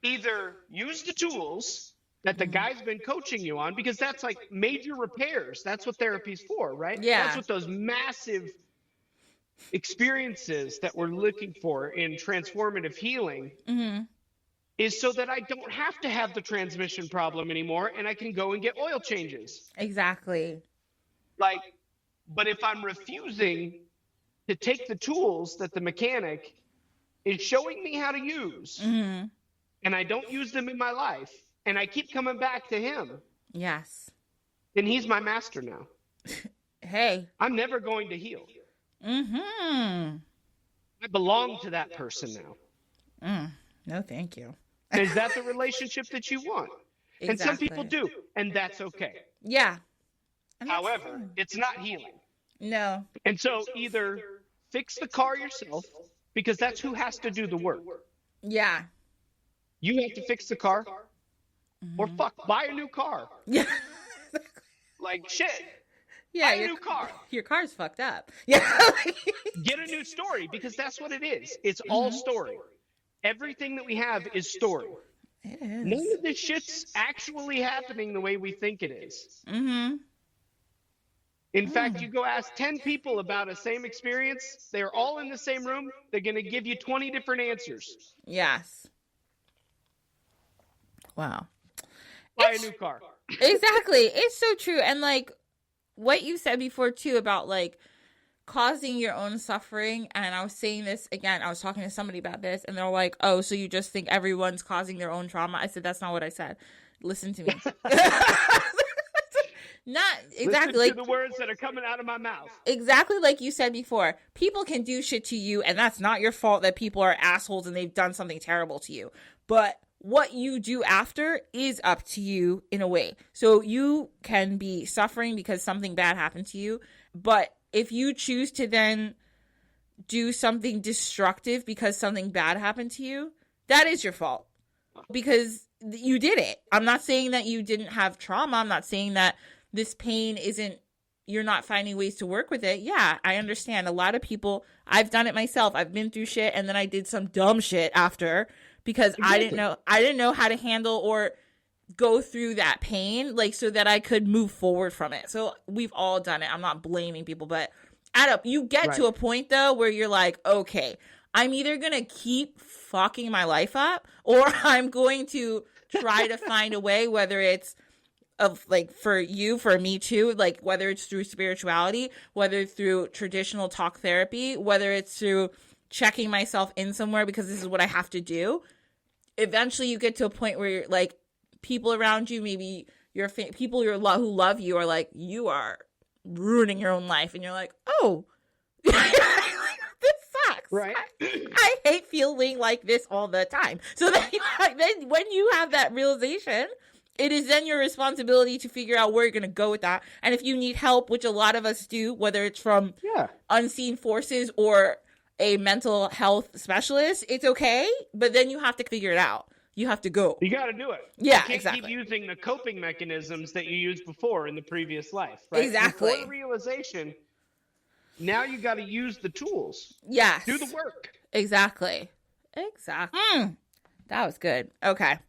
Either use the tools that the guy's been coaching you on, because that's like major repairs. That's what therapy's for, right? Yeah. That's what those massive experiences that we're looking for in transformative healing is, so that I don't have to have the transmission problem anymore, and I can go and get oil changes. Exactly. Like, but if I'm refusing to take the tools that the mechanic is showing me how to use, and I don't use them in my life, and I keep coming back to him, Yes. then he's my master now. Hey. I'm never going to heal. I belong to that person now. No, thank you. Is that the relationship that you want? Exactly. And some people do, and that's okay. Yeah. And that's However, fine. it's not healing. No. And so either fix the car yourself, because that's who has to do the work. Yeah. You have to fix the car, or buy a new car. Yeah. Like, shit. Yeah. Buy a new car. Your car's fucked up. Yeah. Get a new story, because that's what it is. It's all story. Everything that we have is story. It is. None of this shit's actually happening the way we think it is. In fact, you go ask 10 people about a same experience, they're all in the same room, they're going to give you 20 different answers. Yes. Wow. Buy a new car. Exactly. It's so true. And like what you said before too about like causing your own suffering. And I was saying this again, I was talking to somebody about this and they're like, oh, so you just think everyone's causing their own trauma? I said, that's not what I said. Listen to me. Not exactly. Listen to the words that are coming out of my mouth. Exactly like you said before. People can do shit to you, and that's not your fault that people are assholes and they've done something terrible to you. But what you do after is up to you in a way. So you can be suffering because something bad happened to you. But if you choose to then do something destructive because something bad happened to you, that is your fault. Because you did it. I'm not saying that you didn't have trauma. I'm not saying that this pain isn't, you're not finding ways to work with it. Yeah, I understand. A lot of people, I've done it myself. I've been through shit and then I did some dumb shit after because I didn't know how to handle or go through that pain, like so that I could move forward from it. So we've all done it. I'm not blaming people, but you get to a point though where you're like, okay, I'm either going to keep fucking my life up or I'm going to try to find a way, whether it's of like for you, for me too, like whether it's through spirituality, whether it's through traditional talk therapy, whether it's through checking myself in somewhere because this is what I have to do. Eventually you get to a point where you're like people around you, maybe your people who love you are like, you are ruining your own life. And you're like, oh, this sucks. Right. I hate feeling like this all the time. So then when you have that realization, it is then your responsibility to figure out where you're going to go with that. And if you need help, which a lot of us do, whether it's from unseen forces or a mental health specialist, it's okay. But then you have to figure it out. You have to go. You got to do it. Yeah, you can't keep using the coping mechanisms that you used before in the previous life. Right? Exactly. Before the realization, now you got to use the tools. Yes. Do the work. Exactly. That was good. Okay.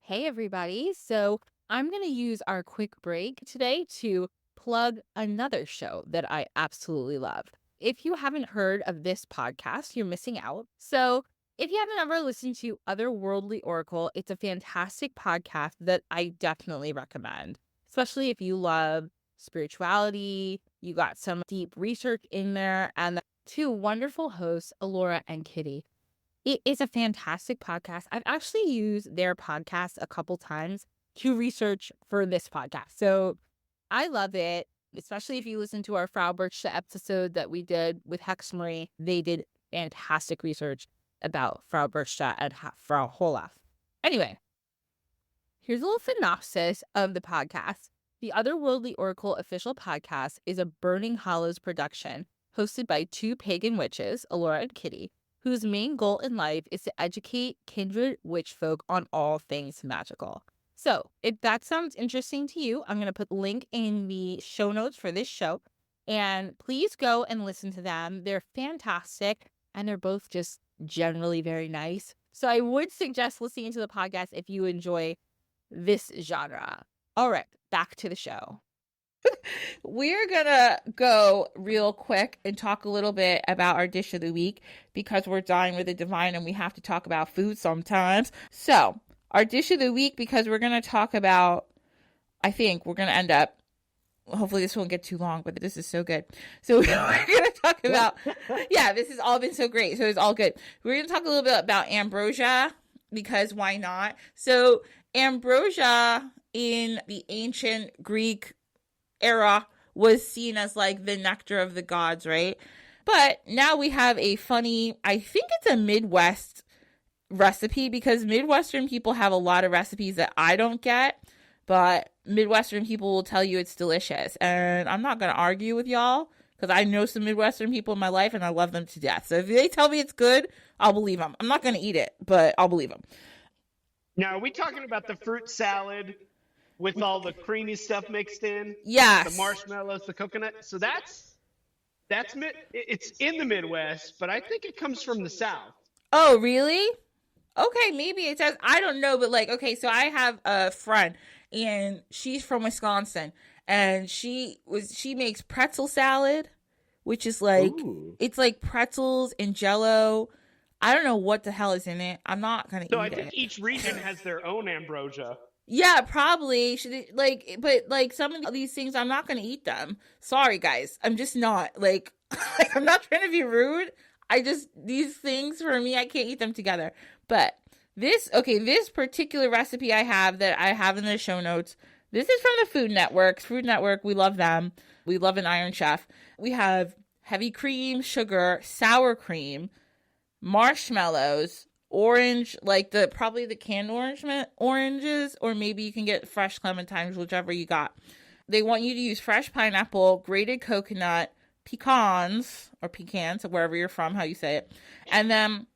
Hey, everybody. So I'm going to use our quick break today to plug another show that I absolutely love. If you haven't heard of this podcast, you're missing out. So if you haven't ever listened to Otherworldly Oracle, it's a fantastic podcast that I definitely recommend, especially if you love spirituality. You got some deep research in there, and two wonderful hosts, Alora and Kitty. It is a fantastic podcast. I've actually used their podcast a couple times to research for this podcast. So I love it, especially if you listen to our Frau Berchta episode that we did with Hex Marie. They did fantastic research about Frau Berchta and Frau Olaf. Anyway, here's a little synopsis of the podcast. The Otherworldly Oracle official podcast is a Burning Hollows production, hosted by two pagan witches, Alora and Kitty, whose main goal in life is to educate kindred witch folk on all things magical. So, if that sounds interesting to you, I'm going to put the link in the show notes for this show. And please go and listen to them. They're fantastic, and they're both just generally very nice. So I would suggest listening to the podcast if you enjoy this genre. All right, back to the show. We're gonna go real quick and talk a little bit about our dish of the week because we're dying with the divine and we have to talk about food sometimes. So, our dish of the week, because we're gonna talk about, I think we're gonna end up, hopefully this won't get too long, but this is so good. So we're gonna talk about, yeah, this has all been so great. So it's all good. We're gonna talk a little bit about ambrosia because why not? So ambrosia in the ancient Greek era was seen as like the nectar of the gods, right? But now we have a funny, I think it's a Midwest recipe because Midwestern people have a lot of recipes that I don't get, but Midwestern people will tell you it's delicious. And I'm not going to argue with y'all because I know some Midwestern people in my life and I love them to death. So if they tell me it's good, I'll believe them. I'm not going to eat it, but I'll believe them. Now, are we talking about the fruit salad with all the creamy stuff mixed in? Yes. The marshmallows, the coconut. So it's in the Midwest, but I think it comes from the South. Oh, really? Okay, maybe it does. I don't know, but like, okay, so I have a friend and she's from Wisconsin and she makes pretzel salad, which is like, it's like pretzels and Jello. I don't know what the hell is in it. I'm not going to eat it. So I think each region has their own ambrosia. Yeah, probably. But like some of these things, I'm not going to eat them. Sorry, guys. I'm just not. Like, I'm not trying to be rude. These things for me, I can't eat them together. But this particular recipe I have that I have in the show notes, this is from the Food Network. Food Network, we love them. We love an Iron Chef. We have heavy cream, sugar, sour cream, marshmallows, orange, like probably the canned oranges, or maybe you can get fresh clementines, whichever you got. They want you to use fresh pineapple, grated coconut, pecans, wherever you're from, how you say it, and then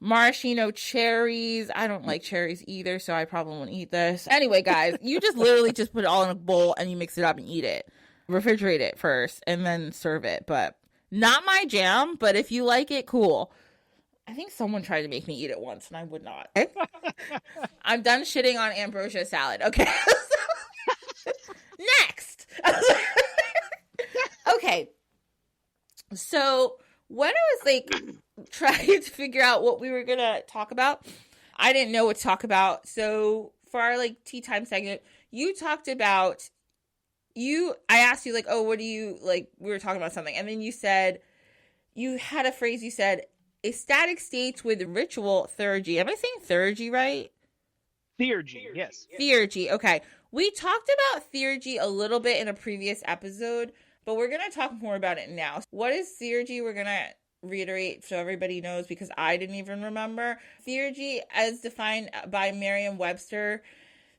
maraschino cherries. I don't like cherries either, so I probably won't eat this. Anyway, guys, you just literally just put it all in a bowl and you mix it up and eat it. Refrigerate it first and then serve it, but not my jam, but if you like it, cool. I think someone tried to make me eat it once and I would not. I'm done shitting on ambrosia salad. Okay. Next. Okay. So when I was like trying to figure out what we were going to talk about, I didn't know what to talk about. So for our like tea time segment, you talked about, I asked you like, oh, what do you like? We were talking about something. And then you said, you had a phrase, you said, ecstatic states with ritual theurgy. Am I saying theurgy right? Theurgy, yes. Theurgy, okay. We talked about theurgy a little bit in a previous episode, but we're going to talk more about it now. What is theurgy? We're going to reiterate so everybody knows because I didn't even remember. Theurgy, as defined by Merriam-Webster,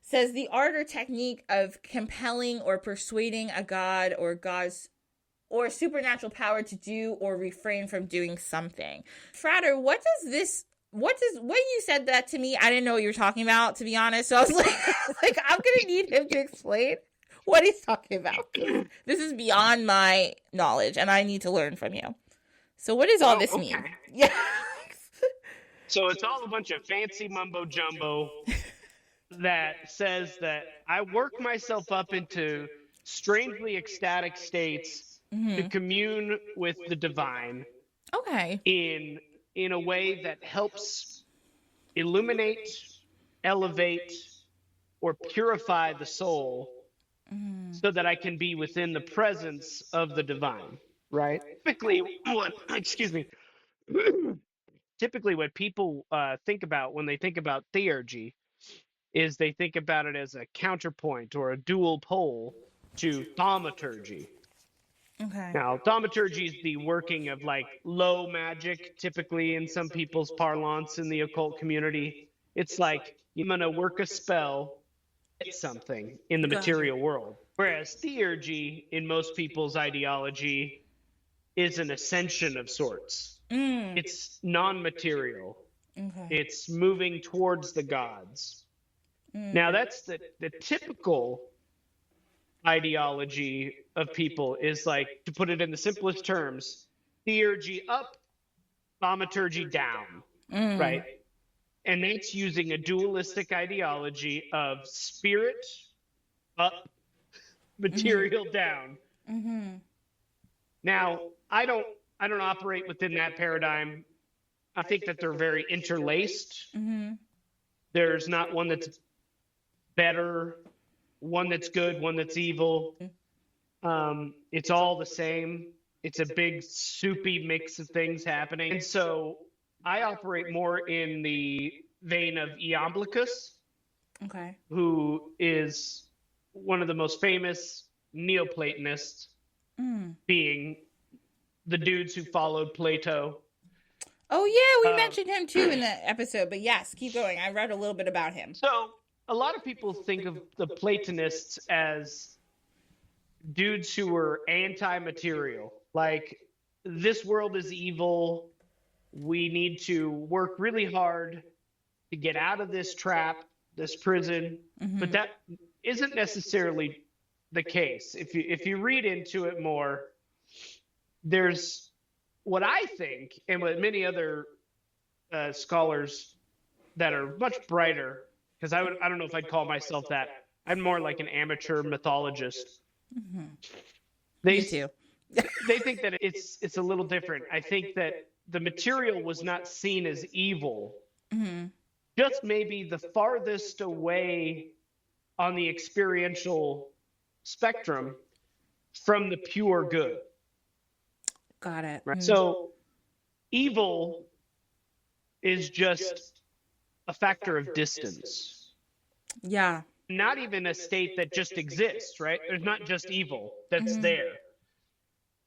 says the art or technique of compelling or persuading a god or gods or supernatural power to do or refrain from doing something. Frater, when you said that to me, I didn't know what you were talking about, to be honest. So I was like, I'm going to need him to explain what he's talking about. This is beyond my knowledge and I need to learn from you. So what does all this mean? Yeah. So it's all a bunch of fancy mumbo jumbo that says that I work myself up into strangely ecstatic states to commune with the divine. Okay. In a way that helps illuminate, elevate, or purify the soul so that I can be within the presence of the divine, right? Typically what people think about when they think about theurgy is they think about it as a counterpoint or a dual pole to thaumaturgy. Okay. Now, thaumaturgy is the working of like low magic, typically in some people's parlance in the occult community. It's like I'm going to work a spell get something in the Gotcha. material world. Whereas theurgy, in most people's ideology, is an ascension of sorts. It's non-material. Okay. It's moving towards the gods. Now, that's the typical ideology of people is like, to put it in the simplest terms, theurgy up, thaumaturgy down, right? And that's using a dualistic ideology of spirit up, material down. Now, I don't operate within that paradigm. I think that they're very interlaced. There's not one that's better, one that's good, one that's evil. It's all the same. It's a big soupy mix of things happening. And so I operate more in the vein of Iamblichus, Okay. who is one of the most famous Neoplatonists, being the dudes who followed Plato. Oh yeah, we mentioned him too in the episode. But yes, keep going. I read a little bit about him. So a lot of people think of the Platonists as dudes who were anti-material. Like, this world is evil. We need to work really hard to get out of this trap, this prison. But that isn't necessarily the case. If you read into it more, there's what I think, and what many other scholars that are much brighter, because I don't know if I'd call myself that. I'm more like an amateur mythologist. Me too. They think that it's a little different. I think that the material was not seen as evil, just maybe the farthest away on the experiential spectrum from the pure good. Got it. Right? So evil is just a factor of distance. Yeah. Not even a state that just exists, right? There's not just evil that's there.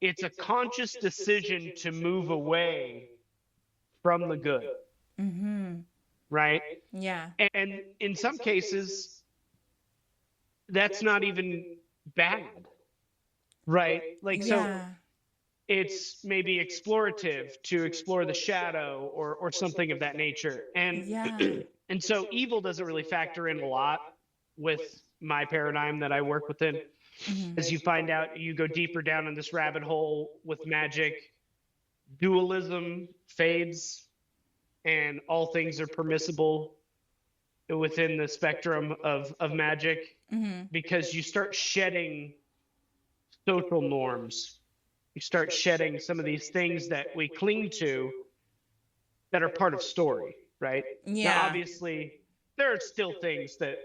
It's a conscious decision to move away from the good. Right? Yeah. And in some cases, that's not even bad. Right? Like, so it's maybe explorative to explore the shadow or something of that nature. And and so evil doesn't really factor in a lot with my paradigm that I work within. As you find out, you go deeper down in this rabbit hole with Magick, dualism fades and all things are permissible within the spectrum of Magick, because you start shedding social norms. You start shedding some of these things that we cling to that are part of story, right? Yeah. Now, obviously, there are still things that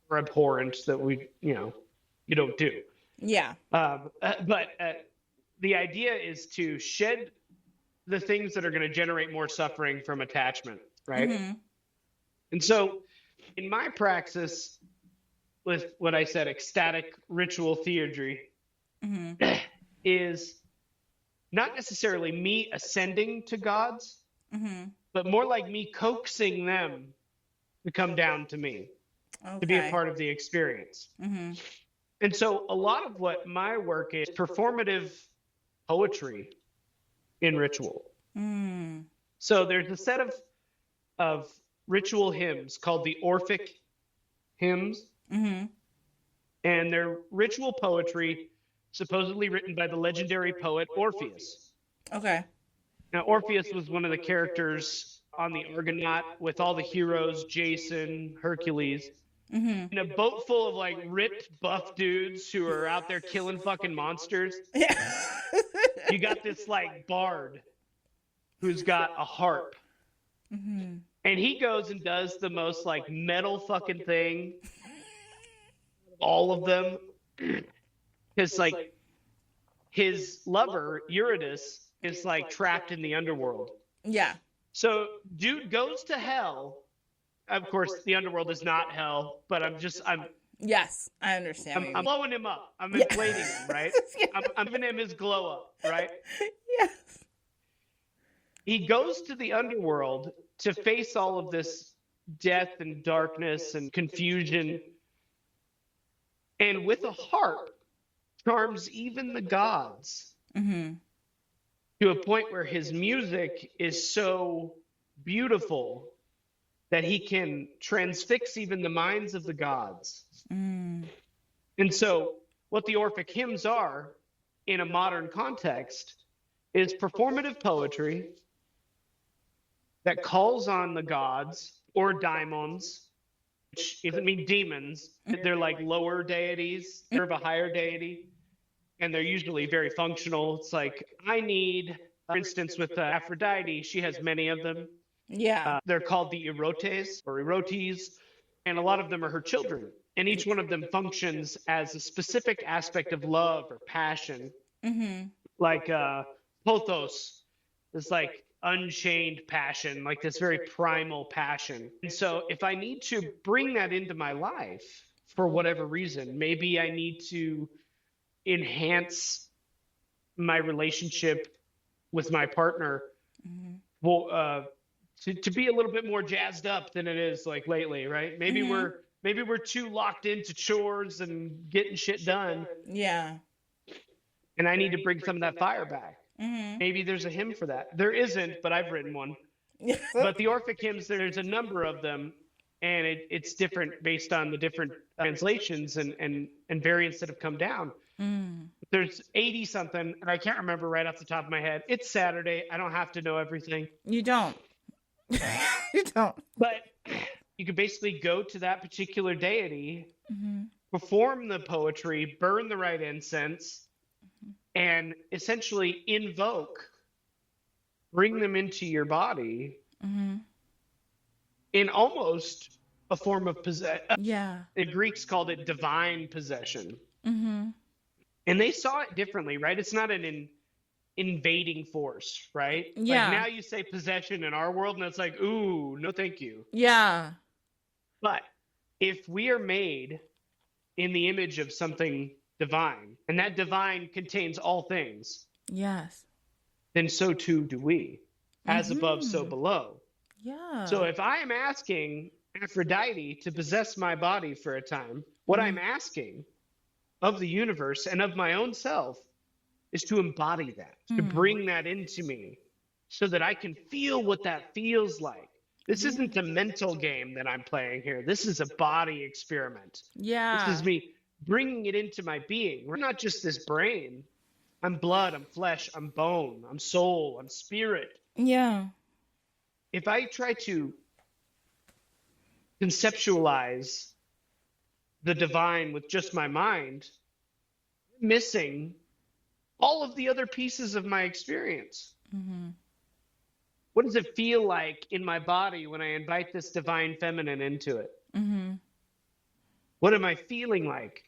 are abhorrent that you don't do. Yeah. But the idea is to shed the things that are going to generate more suffering from attachment, right? And so in my praxis, with what I said, ecstatic ritual theurgy, is not necessarily me ascending to gods, but more like me coaxing them to come down to me, to be a part of the experience. And so a lot of what my work is performative poetry in ritual. So there's a set of ritual hymns called the Orphic hymns, and they're ritual poetry supposedly written by the legendary poet Orpheus. Okay. Now, Orpheus was one of the characters on the Argonaut with all the heroes, Jason, Hercules, in a boat full of like ripped, buff dudes who are out there killing fucking monsters. You got this like bard who's got a harp, and he goes and does the most like metal fucking thing, all of them. Because like his lover Eurydice is like trapped in the underworld. Yeah. So dude goes to hell. Of course, the underworld is not hell, but I'm Yes, I understand. I'm blowing him up. I'm inflating him, right? I'm giving him his glow up, right? Yes. He goes to the underworld to face all of this death and darkness and confusion and with a harp charms even the gods to a point where his music is so beautiful that he can transfix even the minds of the gods. And so what the Orphic hymns are in a modern context is performative poetry that calls on the gods or daimons, which doesn't mean demons. They're like lower deities. They're of a higher deity, and they're usually very functional. It's like, I need, for instance, with Aphrodite, she has many of them. Yeah. They're called the erotes or erotes, and a lot of them are her children. And each one of them functions as a specific aspect of love or passion. Like pothos is like unchained passion, like this very primal passion. And so if I need to bring that into my life for whatever reason, maybe I need to enhance my relationship with my partner, to be a little bit more jazzed up than it is like lately, right? Maybe we're too locked into chores and getting shit done. Yeah. And I need to bring some of that fire back. Maybe there's a hymn for that. There isn't, but I've written one. But the Orphic hymns, there's a number of them, and it's different based on the different translations and variants that have come down. There's 80 something, and I can't remember right off the top of my head. It's Saturday. I don't have to know everything. You don't. You don't. But you could basically go to that particular deity, perform the poetry, burn the right incense, and essentially invoke, bring them into your body in almost a form of possession. Yeah. The Greeks called it divine possession. And they saw it differently, right? It's not an invading force, right? Yeah. Like now you say possession in our world, and it's like, ooh, no thank you. Yeah. But if we are made in the image of something divine, and that divine contains all things, Yes. then so too do we. As above, so below. Yeah. So if I am asking Aphrodite to possess my body for a time, what I'm asking of the universe and of my own self is to embody that, to bring that into me so that I can feel what that feels like. This isn't a mental game that I'm playing here. This is a body experiment. Yeah. This is me bringing it into my being. We're not just this brain. I'm blood, I'm flesh, I'm bone, I'm soul, I'm spirit. Yeah. If I try to conceptualize the divine with just my mind, I'm missing all of the other pieces of my experience. What does it feel like in my body when I invite this divine feminine into it? What am I feeling like?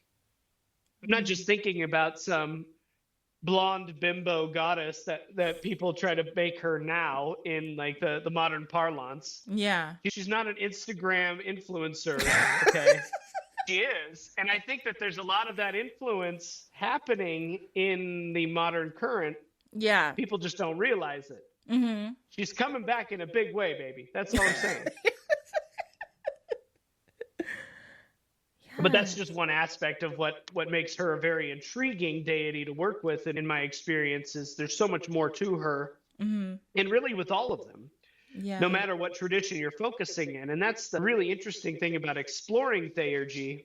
I'm not just thinking about some blonde bimbo goddess that people try to make her now in like the modern parlance. Yeah. She's not an Instagram influencer, okay? She is. And I think that there's a lot of that influence happening in the modern current. Yeah. People just don't realize it. She's coming back in a big way, baby. That's all I'm saying. But that's just one aspect of what makes her a very intriguing deity to work with. And in my experience, is there's so much more to her. And really with all of them. Yeah. No matter what tradition you're focusing in. And that's the really interesting thing about exploring Theurgy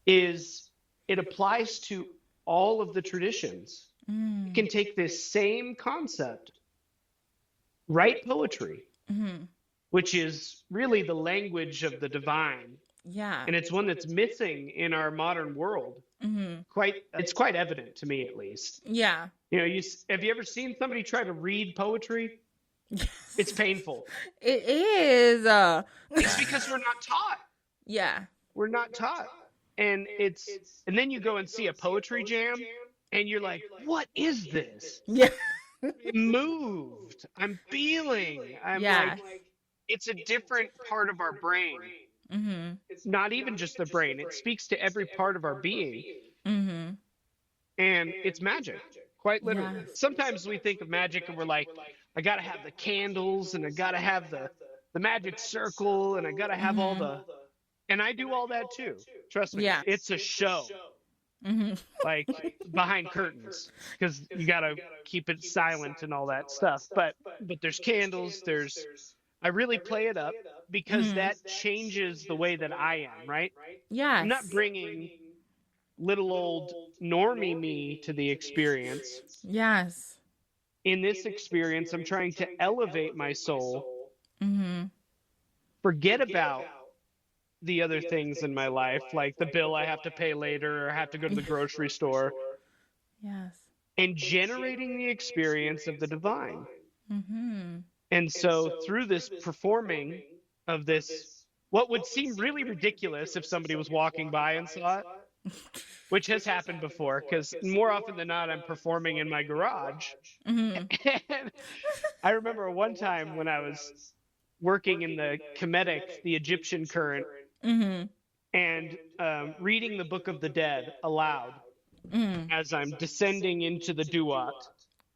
is it applies to all of the traditions. You can take this same concept, write poetry, which is really the language of the divine. Yeah. And it's one that's missing in our modern world. It's quite evident to me, at least. Yeah. You know, have you ever seen somebody try to read poetry? It's painful. It is. It's because we're not taught. Yeah. We're not taught. And and then you go and see a poetry jam and you're like, what is this? Yeah. I'm moved. I'm feeling. I'm Yes. like, it's a different part of our brain. It's not even just the brain. It speaks to every part of our being. And it's magic, quite literally. Yes. Sometimes we think of magic and we're like, I got to have the candles and I got to have the magic circle and I got to have all And I do all that too. Trust me. Yeah. It's a show. Like behind curtains, because you got to keep it silent and all that stuff. But there's candles. I really play it up because that changes the way that I am, right? Yes. I'm not bringing little old normie me to the experience. Yes. In this experience, I'm trying to elevate my soul. Forget about the other things in my life, like the bill I have to pay later or have to go to the grocery store. Yes. And generating the experience of the divine. And so through this performing of this, what would seem really ridiculous if somebody was walking by and saw it, which has happened before, because more often than not, I'm performing in my garage. And I remember one time when I was working in the Kemetic, the Egyptian current, and reading the Book of the Dead aloud as I'm descending into the Duat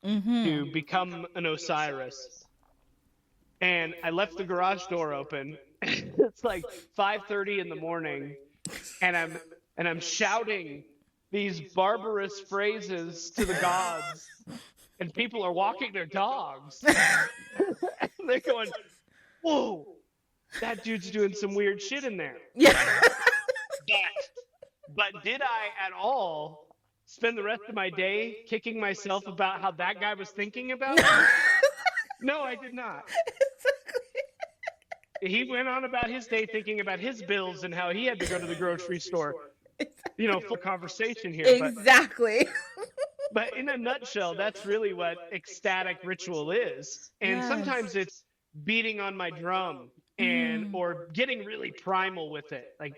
to become an Osiris. And I left the garage door open. It's like 5:30 in the morning, and I'm shouting these barbarous phrases to the gods, and people are walking their dogs. And they're going, "Whoa, that dude's doing some weird shit in there." Yeah. But did I at all spend the rest of my day kicking myself about how that guy was thinking about me? No, I did not. He went on about his day thinking about his bills and how he had to go to the grocery store. You know, full conversation here. Exactly. But in a nutshell, that's really what ecstatic ritual is. And sometimes it's beating on my drum and or getting really primal with it, like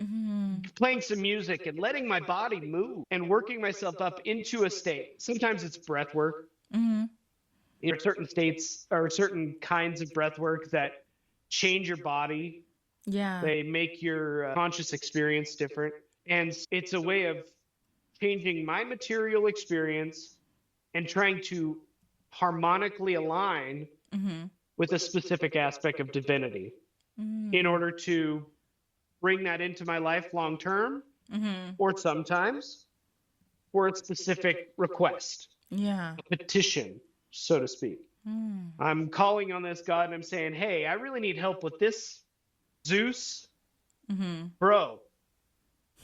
playing some music and letting my body move and working myself up into a state. Sometimes it's breath work. There are certain states or certain kinds of breath work that change your body. Yeah. They make your conscious experience different. And it's a way of changing my material experience and trying to harmonically align with a specific aspect of divinity in order to bring that into my life long term, or sometimes for a specific request, a petition, so to speak. I'm calling on this God and I'm saying, hey, I really need help with this, Zeus. Bro,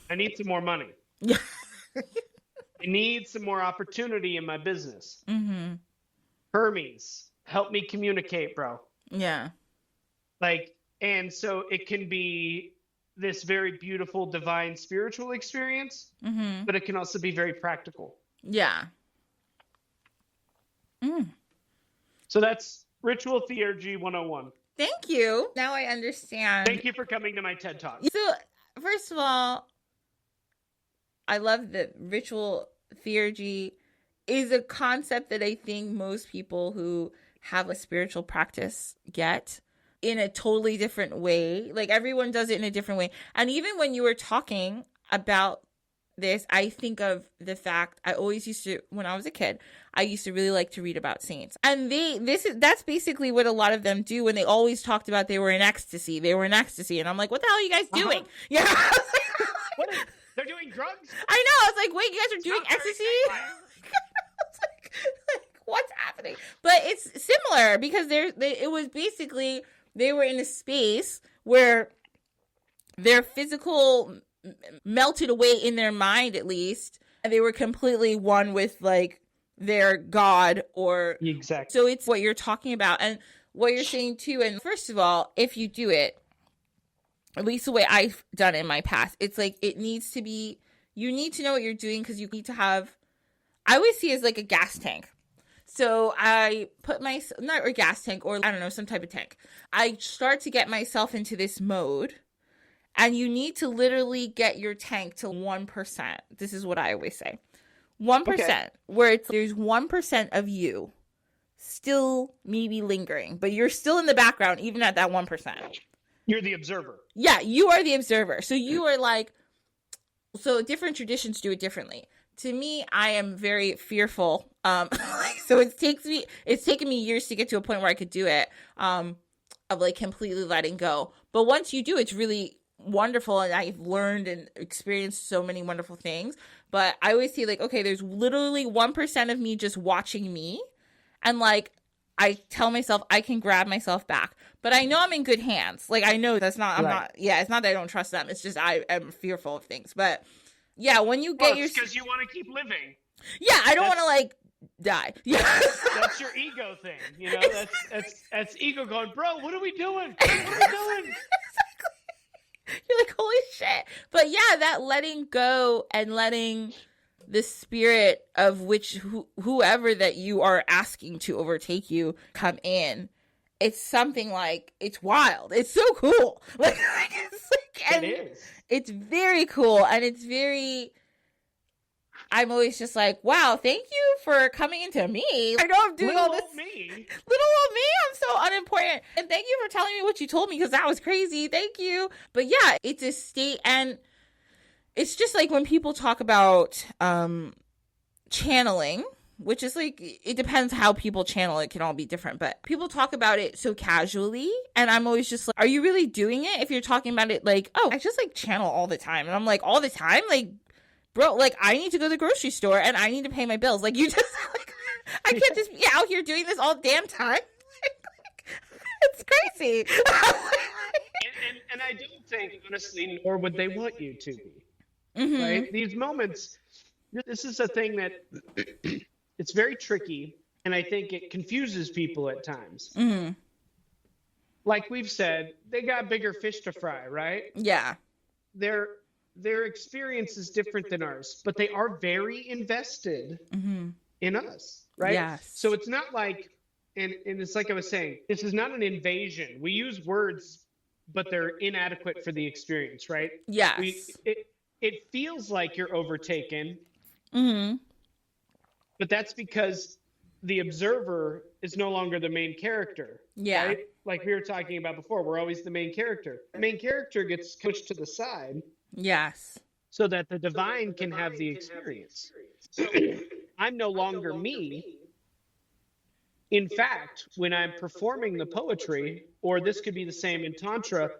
I need some more money. I need some more opportunity in my business. Hermes, help me communicate, bro. Yeah. Like, and so it can be this very beautiful, divine, spiritual experience, but it can also be very practical. Yeah. So that's Ritual Theurgy 101. Thank you. Now I understand. Thank you for coming to my TED Talk. So, first of all, I love that ritual theurgy is a concept that I think most people who have a spiritual practice get in a totally different way. Like, everyone does it in a different way. And even when you were talking about this, I think of the fact I always used to, when I was a kid, I used to really like to read about saints. And that's basically what a lot of them do when they always talked about they were in ecstasy. They were in ecstasy. And I'm like, what the hell are you guys doing? Yeah. They're doing drugs? I know. I was like, wait, you guys are doing ecstasy? like, what's happening? But it's similar because it was basically, they were in a space where their physical melted away in their mind, at least, and they were completely one with like their God or exactly. So it's what you're talking about and what you're saying too. And first of all, if you do it, at least the way I've done it in my past, it's like it needs to be, you need to know what you're doing because you need to have, I always see it as like a gas tank. So I put not a gas tank or I don't know, some type of tank. I start to get myself into this mode. And you need to literally get your tank to 1%. This is what I always say. 1%, where there's 1% of you still maybe lingering, but you're still in the background, even at that 1%. You're the observer. Yeah, you are the observer. So you are like, so different traditions do it differently. To me, I am very fearful. So it's taken me years to get to a point where I could do it, of like completely letting go. But once you do, it's really wonderful, and I've learned and experienced so many wonderful things. But I always see like, okay, there's literally 1% of me just watching me, and like I tell myself I can grab myself back, but I know I'm in good hands. Like I know that's not, I'm not, yeah, it's not that I don't trust them. It's just I am fearful of things. But yeah, when you get because you want to keep living. Yeah, I don't want to like die. Yeah, that's your ego thing. You know, that's ego going, bro. What are we doing? What are we doing? You're like, holy shit. But yeah, that letting go and letting the spirit of which whoever that you are asking to overtake you come in. It's something like, it's wild. It's so cool. Like it is. It's very cool, and it's very. I'm always just like, wow, thank you for coming into me. I know I'm doing all this. Little old me. Little old me. I'm so unimportant. And thank you for telling me what you told me, because that was crazy. Thank you. But yeah, it's a state, and it's just like when people talk about channeling, which is like, it depends how people channel. It can all be different, but people talk about it so casually, and I'm always just like, are you really doing it? If you're talking about it like, oh, I just like channel all the time, and I'm like, all the time? Like, bro, like I need to go to the grocery store and I need to pay my bills. Like, you just like, I can't just be out here doing this all damn time. It's crazy. and I don't think, honestly, nor would they want you to be. Mm-hmm. Right? These moments, this is a thing that it's very tricky, and I think it confuses people at times. Mm-hmm. Like we've said, they got bigger fish to fry, right? Yeah. Their experience is different than ours, but they are very invested in us, right? Yes. So it's not like, and it's like I was saying, this is not an invasion. We use words, but they're inadequate for the experience, right? Yes. It feels like you're overtaken, but that's because the observer is no longer the main character. Yeah. Right? Like we were talking about before, we're always the main character. The main character gets pushed to the side. Yes. So that the divine can have the experience. I'm no longer me. In fact, when I'm performing the poetry, or this could be the same in Tantra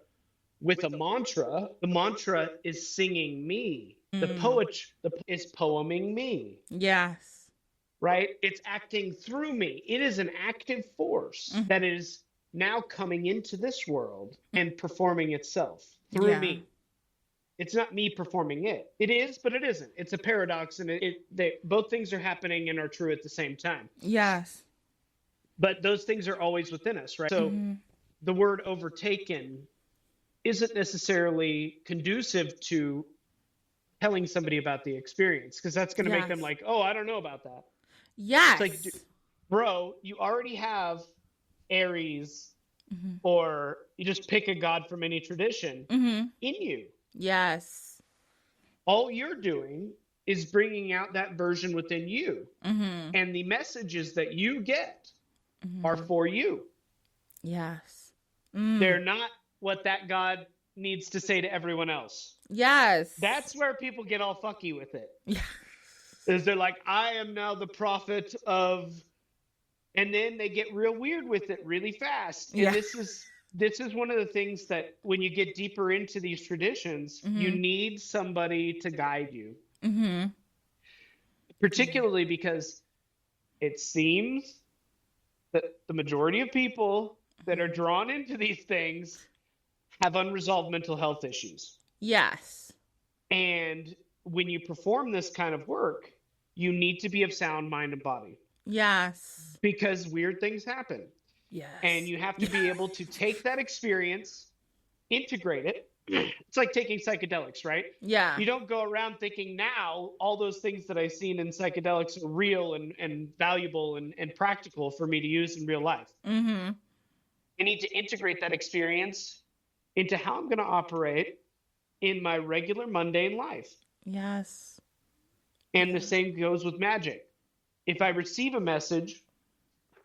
with a mantra, the mantra is singing me. The poet is poeming me. Yes. Right? It's acting through me. It is an active force that is now coming into this world and performing itself through me. It's not me performing it. It is, but it isn't. It's a paradox, and both things are happening and are true at the same time. Yes. But those things are always within us, right? So the word overtaken isn't necessarily conducive to telling somebody about the experience, because that's going to make them like, oh, I don't know about that. Yes. It's like, bro, you already have Aries, or you just pick a god from any tradition in you. Yes. All you're doing is bringing out that version within you. And the messages that you get are for you. Yes. They're not what that god needs to say to everyone else. Yes. That's where people get all fucky with it. Yeah. Is they're like, I am now the prophet of, and then they get real weird with it really fast. And this is one of the things that when you get deeper into these traditions, you need somebody to guide you. Particularly because it seems that the majority of people that are drawn into these things have unresolved mental health issues. Yes. And when you perform this kind of work, you need to be of sound mind and body. Yes. Because weird things happen. Yes. And you have to be able to take that experience, integrate it. It's like taking psychedelics, right? Yeah. You don't go around thinking now all those things that I've seen in psychedelics are real and valuable and practical for me to use in real life. I need to integrate that experience into how I'm going to operate in my regular mundane life. Yes. And the same goes with magic. If I receive a message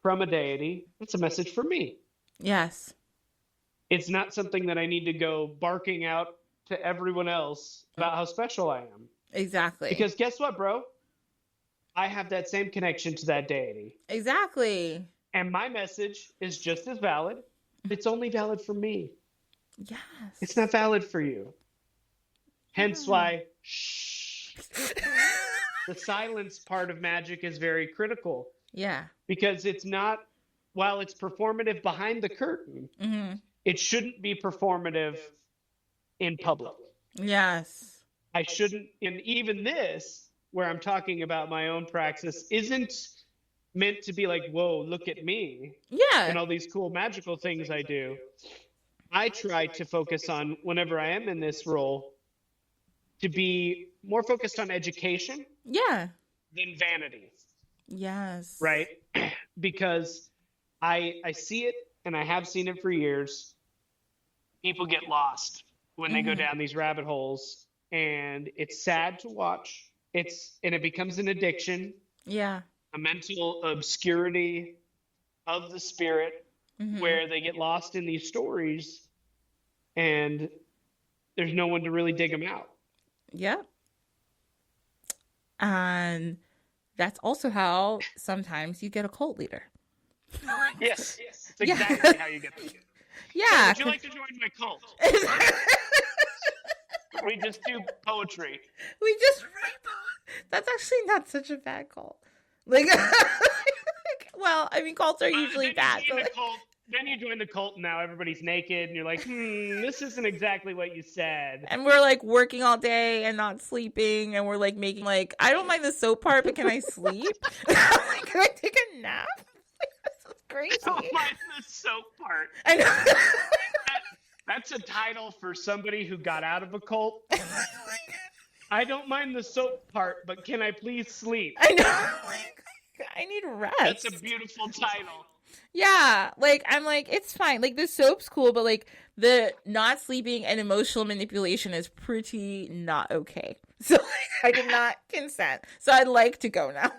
from a deity, it's a message for me. Yes. It's not something that I need to go barking out to everyone else about how special I am. Exactly. Because guess what, bro? I have that same connection to that deity. Exactly. And my message is just as valid. It's only valid for me. Yes. It's not valid for you. Hence why, shh. The silence part of magic is very critical. Yeah. Because it's not, while it's performative behind the curtain, it shouldn't be performative in public. Yes. I shouldn't, and even this, where I'm talking about my own praxis, isn't meant to be like, whoa, look at me. Yeah. And all these cool magical things I do. I try to focus on, whenever I am in this role, to be more focused on education Yeah. than vanity. Yes. Right? Because I see it, and I have seen it for years. People get lost when they go down these rabbit holes, and it's sad to watch. And it becomes an addiction. Yeah. A mental obscurity of the spirit, where they get lost in these stories, and there's no one to really dig them out. Yep. And that's also how sometimes you get a cult leader. Yes. It's exactly how you get them. Yeah. Would you like to join my cult? We just do poetry. We just write poetry. That's actually not such a bad cult. Like, well, I mean, cults are usually bad. So then you join the cult, and now everybody's naked, and you're like, this isn't exactly what you said. And we're like working all day and not sleeping, and we're like making like, I don't mind the soap part, but can I sleep? Like, can I take a nap? Like, this is crazy. I don't mind the soap part. I know. That's a title for somebody who got out of a cult. I don't mind the soap part, but can I please sleep? I know. Like, I need rest. That's a beautiful title. Yeah, like, I'm like, it's fine. Like, the soap's cool, but, like, the not sleeping and emotional manipulation is pretty not okay. So, like, I did not consent. So, I'd like to go now.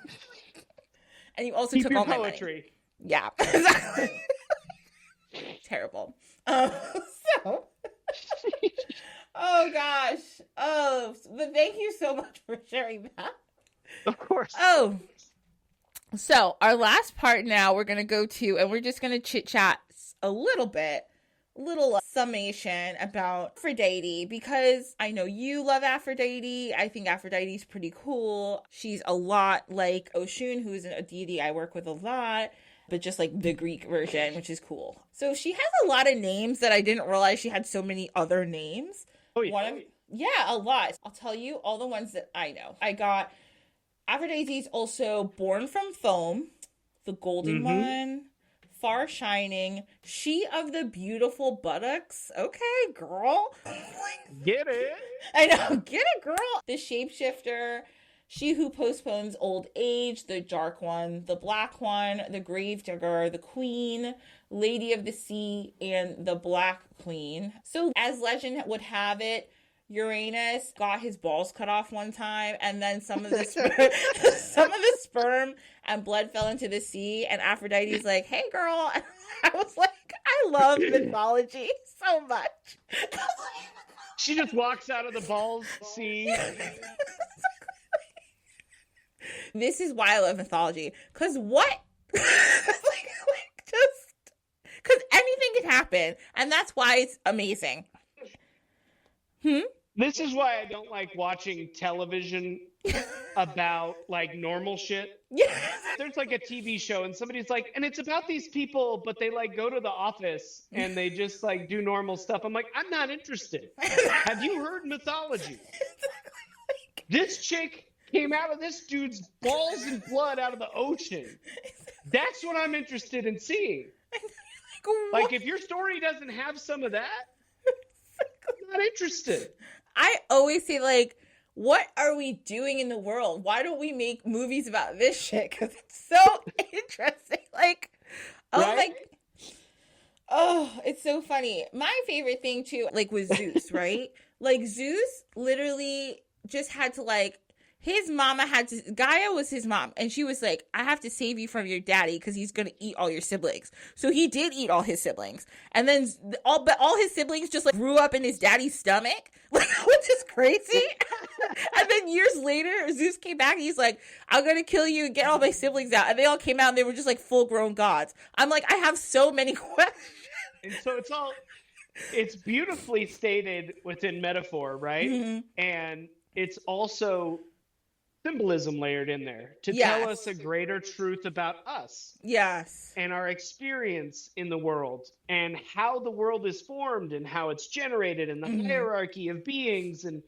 And you also took all my poetry. Money. Yeah, exactly. Terrible. So, oh, gosh. Oh, but thank you so much for sharing that. Of course. Oh, so our last part now we're going to go to, and we're just going to chit chat a little bit, summation about Aphrodite, because I know you love Aphrodite. I think Aphrodite's pretty cool. She's a lot like Oshun, who's a deity I work with a lot, but just like the Greek version, which is cool. So she has a lot of names that I didn't realize she had so many other names. Oh, yeah. Yeah, a lot. I'll tell you all the ones that I know. I got Aphrodite's also Born from Foam, the Golden One, Far Shining, She of the Beautiful Buttocks. Okay, girl. Get it? I know, get it, girl. The Shapeshifter, She Who Postpones Old Age, the Dark One, the Black One, the Gravedigger, the Queen, Lady of the Sea, and the Black Queen. So, as legend would have it, Uranus got his balls cut off one time, and then some of the sperm and blood fell into the sea, and Aphrodite's like, hey girl. And I was like, I love mythology so much. She just walks out of the balls sea. This is why I love mythology, because what? Just because anything could happen, and that's why it's amazing. This is why I don't like watching television about like normal shit. Yeah. There's like a TV show and somebody's like, and it's about these people, but they like go to the office and they just like do normal stuff. I'm like, I'm not interested. Have you heard mythology? This chick came out of this dude's balls and blood out of the ocean. That's what I'm interested in seeing. Like, if your story doesn't have some of that, I'm not interested. I always say, like, what are we doing in the world? Why don't we make movies about this shit? Because it's so interesting. Like, oh right? my, oh, it's so funny. My favorite thing too, like, was Zeus, right? Like, Zeus literally just had to, like, his mama had to, Gaia was his mom, and she was like, I have to save you from your daddy because he's going to eat all your siblings. So he did eat all his siblings. And then all his siblings just like grew up in his daddy's stomach, like, which is crazy. And then years later, Zeus came back and he's like, I'm going to kill you and get all my siblings out. And they all came out and they were just like full grown gods. I'm like, I have so many questions. And so it's all, it's beautifully stated within metaphor, right? Mhm. And it's also symbolism layered in there to tell Yes. us a greater truth about us Yes. and our experience in the world and how the world is formed and how it's generated and the hierarchy of beings. And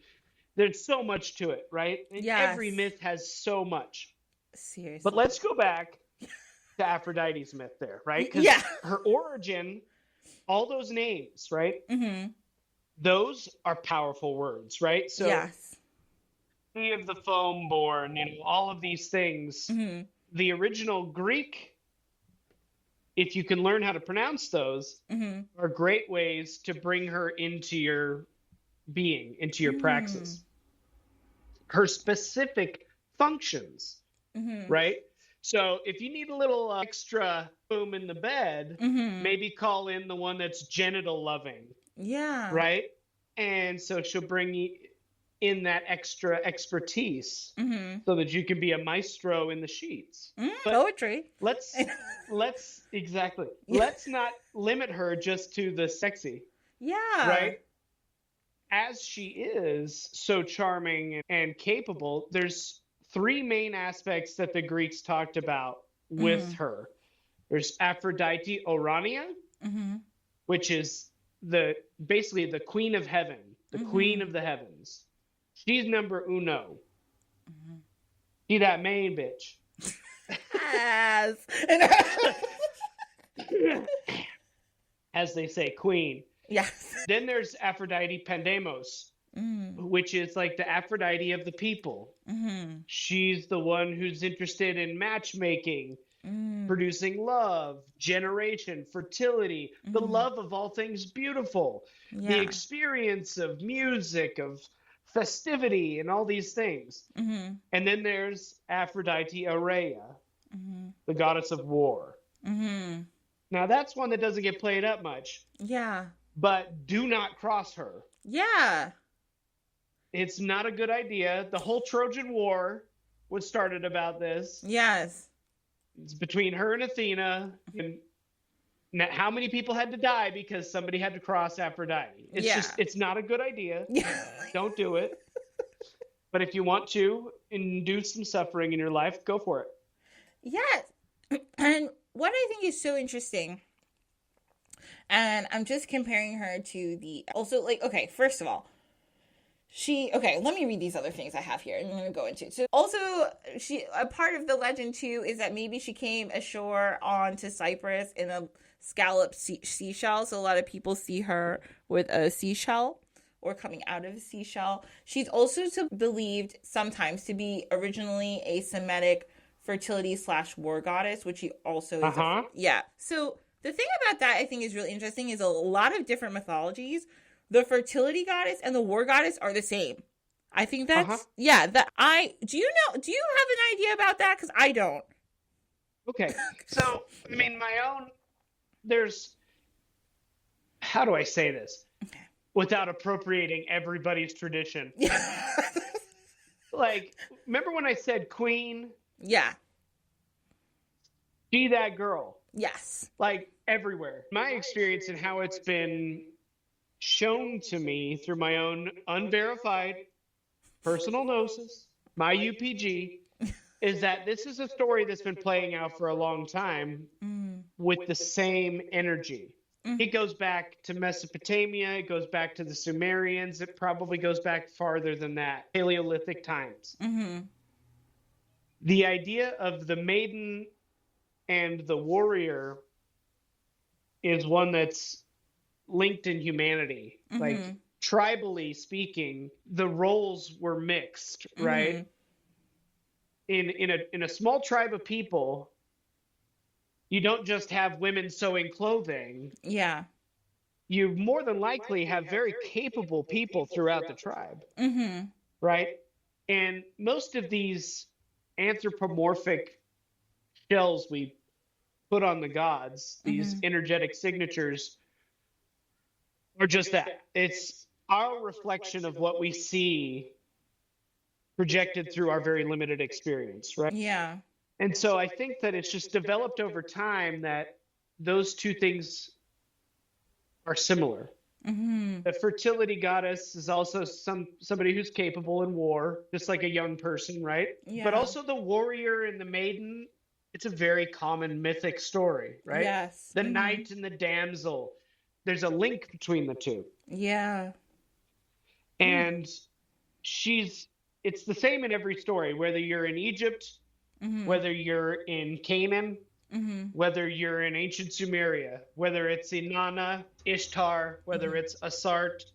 there's so much to it, right? And every Yes. myth has so much. Seriously. But let's go back to Aphrodite's myth there, right? Because Yeah. her origin, all those names, right? Mhm. Those are powerful words, right? So Yes. Sea of the Foam Born, all of these things. Mhm. The original Greek, if you can learn how to pronounce those, Mhm. are great ways to bring her into your being, into your praxis. Her specific functions, right? So if you need a little extra boom in the bed, maybe call in the one that's genital loving, Yeah. right? And so she'll bring you in that extra expertise so that you can be a maestro in the sheets. But Poetry. let's exactly. Let's not limit her just to the sexy, Yeah. right? As she is so charming and capable, there's three main aspects that the Greeks talked about with her. There's Aphrodite Orania, which is basically the queen of heaven, the queen of the heavens. She's number uno. She that main bitch. Yes. As they say, queen. Yes. Then there's Aphrodite Pandemos, which is like the Aphrodite of the people. She's the one who's interested in matchmaking, producing love, generation, fertility, the love of all things beautiful, the experience of music, of festivity, and all these things. And then there's Aphrodite Aurea, the goddess of war. Now that's one that doesn't get played up much. Yeah. But do not cross her. Yeah. It's not a good idea. The whole Trojan War was started about this. Yes. It's between her and Athena. And how many people had to die because somebody had to cross Aphrodite? It's not a good idea. Don't do it. But if you want to induce some suffering in your life, go for it. Yes. And what I think is so interesting, and I'm just comparing her to also, like, okay, first of all, let me read these other things I have here and I'm going to go into. So also, a part of the legend too is that maybe she came ashore onto Cyprus in a scalloped seashell. So a lot of people see her with a seashell or coming out of a seashell. She's also believed sometimes to be originally a Semitic fertility / war goddess, which she also is. So the thing about that I think is really interesting is a lot of different mythologies, the fertility goddess and the war goddess are the same. I think that's do you have an idea about that? Because I don't. Okay. So I mean, how do I say this without appropriating everybody's tradition? Like, remember when I said queen? Yeah. Be that girl. Yes. Like, everywhere. My experience and how it's been shown to me through my own unverified personal gnosis, my UPG, is that this is a story that's been playing out for a long time with the same energy. It goes back to Mesopotamia. It goes back to the Sumerians. It probably goes back farther than that, Paleolithic times. The idea of the maiden and the warrior is one that's linked in humanity. Like, tribally speaking, the roles were mixed, right? In a small tribe of people, you don't just have women sewing clothing. Yeah. You more than likely have very capable people throughout the tribe, right? And most of these anthropomorphic shells we put on the gods, these energetic signatures, are just that. It's our reflection of what we see projected through our very limited experience, right? Yeah. And so I think that it's just developed over time that those two things are similar. The fertility goddess is also somebody who's capable in war, just like a young person, right? Yeah. But also the warrior and the maiden, it's a very common mythic story, right? Yes. The knight and the damsel. There's a link between the two. Yeah. And it's the same in every story, whether you're in Egypt, whether you're in Canaan, whether you're in ancient Sumeria, whether it's Inanna, Ishtar, whether it's Asart,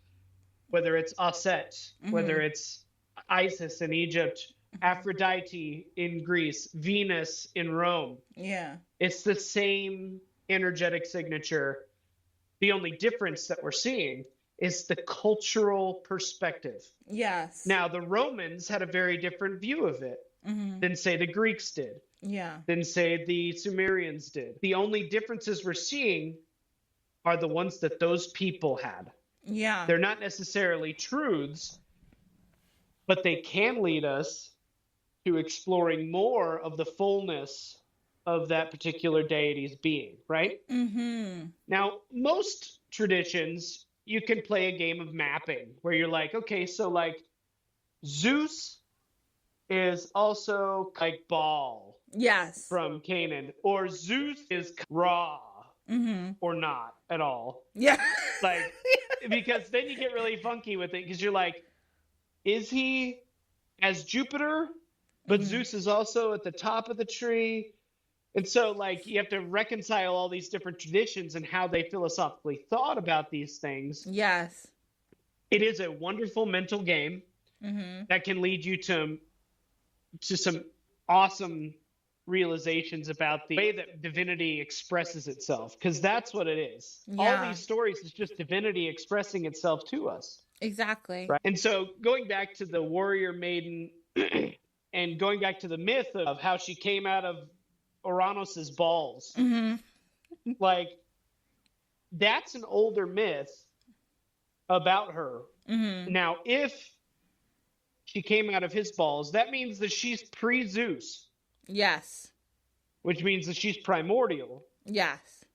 whether it's Aset, whether it's Isis in Egypt, Aphrodite in Greece, Venus in Rome. Yeah. It's the same energetic signature. The only difference that we're seeing is the cultural perspective. Yes. Now, the Romans had a very different view of it than, say, the Greeks did. Yeah. Than, say, the Sumerians did. The only differences we're seeing are the ones that those people had. Yeah. They're not necessarily truths, but they can lead us to exploring more of the fullness of that particular deity's being, right? Now, most traditions, you can play a game of mapping where you're like, okay, so like Zeus is also like Baal. Yes. From Canaan, or Zeus is Ra, or not at all. Yeah. Like, because then you get really funky with it, because you're like, is he as Jupiter, but Zeus is also at the top of the tree? And so, like, you have to reconcile all these different traditions and how they philosophically thought about these things. Yes. It is a wonderful mental game that can lead you to some awesome realizations about the way that divinity expresses itself, because that's what it is. Yeah. All these stories is just divinity expressing itself to us. Exactly. Right? And so going back to the warrior maiden and going back to the myth of how she came out of Uranus's balls, like, that's an older myth about her. Now, if she came out of his balls, that means that she's pre-Zeus. Yes. Which means that she's primordial. Yes.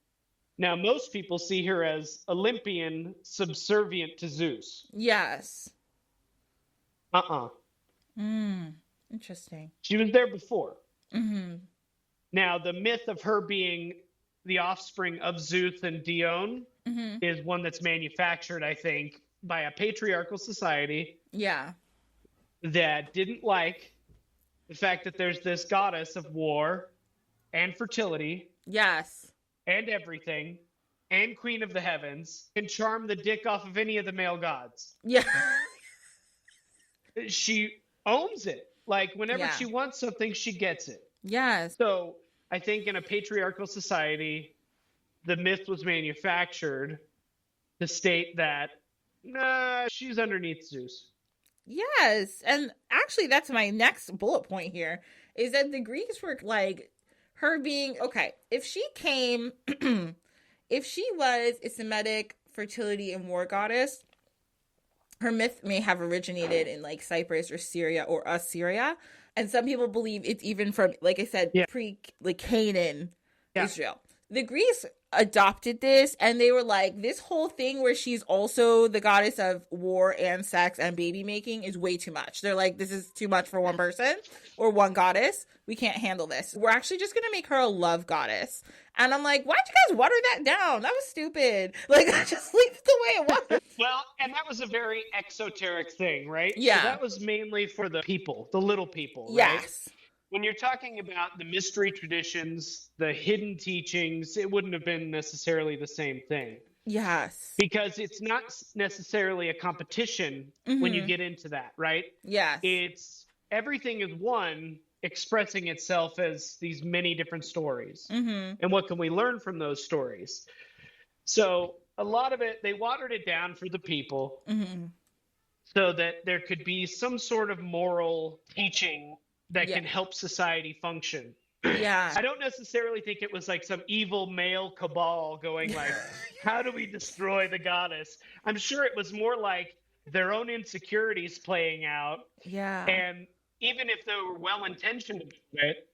Now, most people see her as Olympian, subservient to Zeus. Yes. Interesting. She was there before. Now, the myth of her being the offspring of Zeus and Dione is one that's manufactured, I think, by a patriarchal society. Yeah. That didn't like the fact that there's this goddess of war and fertility. Yes. And everything, and queen of the heavens, can charm the dick off of any of the male gods. Yeah. She owns it. Like, whenever Yeah. she wants something, she gets it. Yes. So I think in a patriarchal society, the myth was manufactured to state that, nah, she's underneath Zeus. Yes. And actually, that's my next bullet point here, is that the Greeks were like, her being, okay, if she came, if she was a Semitic fertility and war goddess, her myth may have originated in like Cyprus or Syria or Assyria. And some people believe it's even from, like I said, Canaan, Israel. The Greeks adopted this, and they were like, this whole thing where she's also the goddess of war and sex and baby making is way too much. They're like, this is too much for one person or one goddess. We can't handle this. We're actually just going to make her a love goddess. And I'm like, why'd you guys water that down? That was stupid. Like, just leave it the way it was. Well, and that was a very exoteric thing, right? Yeah. So that was mainly for the people, the little people, right? Yes. When you're talking about the mystery traditions, the hidden teachings, it wouldn't have been necessarily the same thing. Yes. Because it's not necessarily a competition when you get into that, right? Yes. It's everything is one expressing itself as these many different stories. And what can we learn from those stories? So a lot of it, they watered it down for the people so that there could be some sort of moral teaching that can help society function. Yeah. I don't necessarily think it was like some evil male cabal going like, how do we destroy the goddess? I'm sure it was more like their own insecurities playing out. Yeah. And even if they were well-intentioned about it,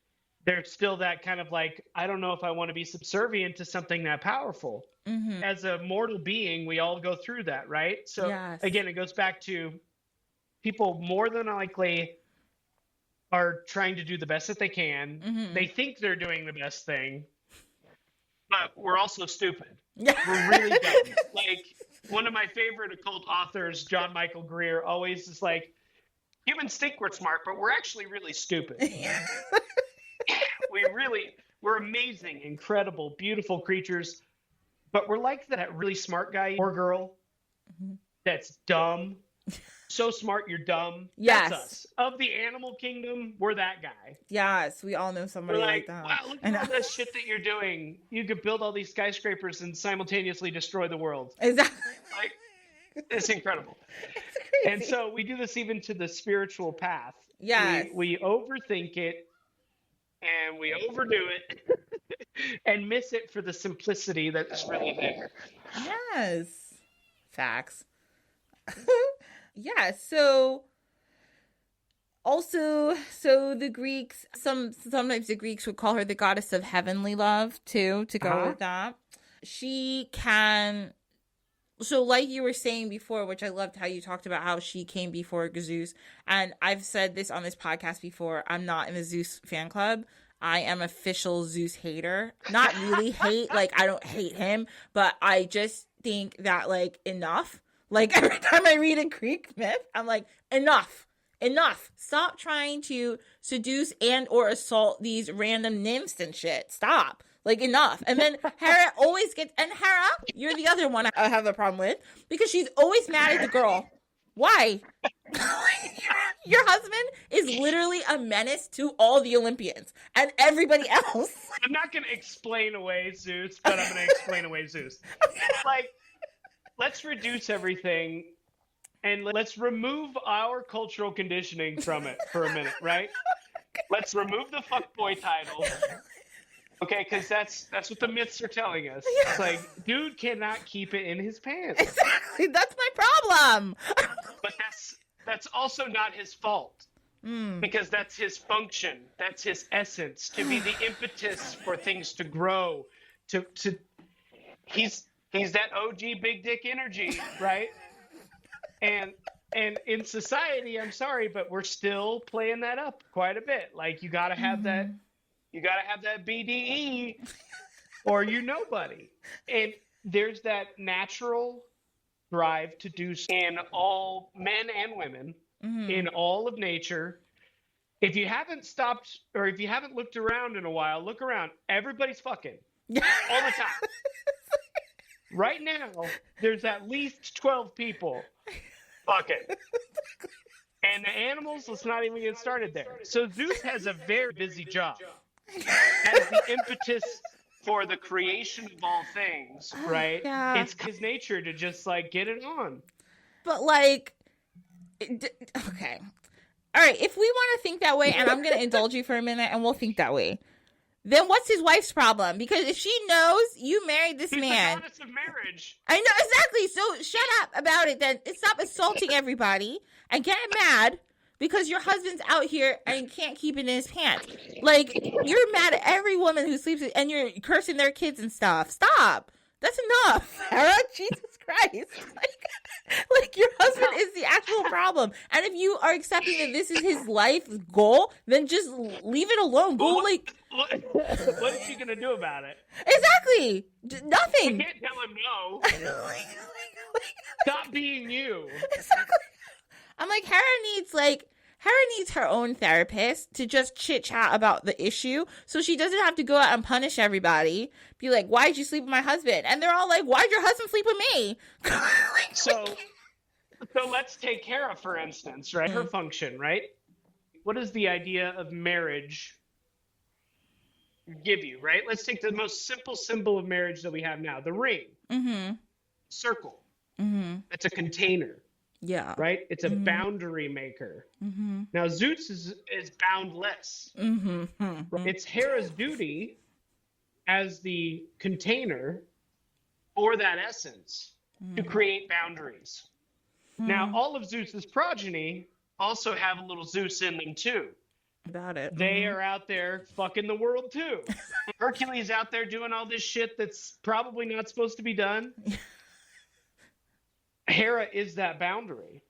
there's still that kind of like, I don't know if I want to be subservient to something that powerful. As a mortal being, we all go through that, right? So Yes. again, it goes back to people more than likely are trying to do the best that they can. They think they're doing the best thing, but we're also stupid. We're really dumb. Like, one of my favorite occult authors, John Michael Greer, always is like, humans think we're smart, but we're actually really stupid. We're amazing, incredible, beautiful creatures, but we're like that really smart guy or girl that's dumb. So smart, you're dumb. Yes. That's us. Of the animal kingdom, we're that guy. Yes, we all know somebody We're like that. wow, look at all this shit that you're doing. You could build all these skyscrapers and simultaneously destroy the world. Exactly. Like, it's incredible. It's crazy. And so we do this even to the spiritual path. Yes. We overthink it and we overdo it and miss it for the simplicity that's really there. Yes. Facts. Yeah, so also, so the Greeks, sometimes the Greeks would call her the goddess of heavenly love too, to go with that. She can, so like you were saying before, which I loved how you talked about how she came before Zeus, and I've said this on this podcast before, I'm not in the Zeus fan club. I am official Zeus hater. Not really hate, like I don't hate him, but I just think that like enough. Like every time I read a Greek myth, I'm like, enough. Stop trying to seduce and or assault these random nymphs and shit. Stop. Like, enough. And then Hera always gets, and Hera, you're the other one I have a problem with, because she's always mad at the girl. Why? Your husband is literally a menace to all the Olympians and everybody else. I'm not going to explain away Zeus, but I'm going to explain away Zeus. Like, let's reduce everything and let's remove our cultural conditioning from it for a minute, right? Let's remove the fuckboy title. Okay, because that's what the myths are telling us. Yeah. It's like, dude cannot keep it in his pants. Exactly, that's my problem. But that's also not his fault. Because that's his function. That's his essence. To be the impetus for things to grow. He's that OG big dick energy, right? And in society, I'm sorry, but we're still playing that up quite a bit. Like, you gotta have that. You got to have that BDE or you nobody. And there's that natural drive to do in all men and women, in all of nature. If you haven't stopped or if you haven't looked around in a while, look around. Everybody's fucking all the time. Right now, there's at least 12 people fucking. And the animals, let's not even get started there. So Zeus has a very busy job. As the impetus for the creation of all things, right? Yeah. It's his nature to just like get it on. But like, okay. All right, if we want to think that way, and I'm going to indulge you for a minute and we'll think that way, then what's his wife's problem? Because if she knows you married this man. The goddess of marriage. I know, exactly. So shut up about it then. Stop assaulting everybody and get mad. Because your husband's out here and can't keep it in his pants. Like, you're mad at every woman who sleeps with, and you're cursing their kids and stuff. Stop. That's enough, Sarah. Jesus Christ. Like your husband is the actual problem. And if you are accepting that this is his life goal, then just leave it alone. Go what is she going to do about it? Exactly. Nothing. You can't tell him no. Stop being you. Exactly. I'm like, Hera needs her own therapist to just chit chat about the issue so she doesn't have to go out and punish everybody. Be like, why'd you sleep with my husband? And they're all like, why'd your husband sleep with me? So let's take Hera, for instance, right? Her function, right? What does the idea of marriage give you, right? Let's take the most simple symbol of marriage that we have now, the ring. Circle. It's a container. Yeah. Right? It's a boundary maker. Now, Zeus is boundless. It's Hera's duty as the container for that essence to create boundaries. Now, all of Zeus's progeny also have a little Zeus in them too. About it. They are out there fucking the world too. Hercules out there doing all this shit that's probably not supposed to be done. Hera is that boundary,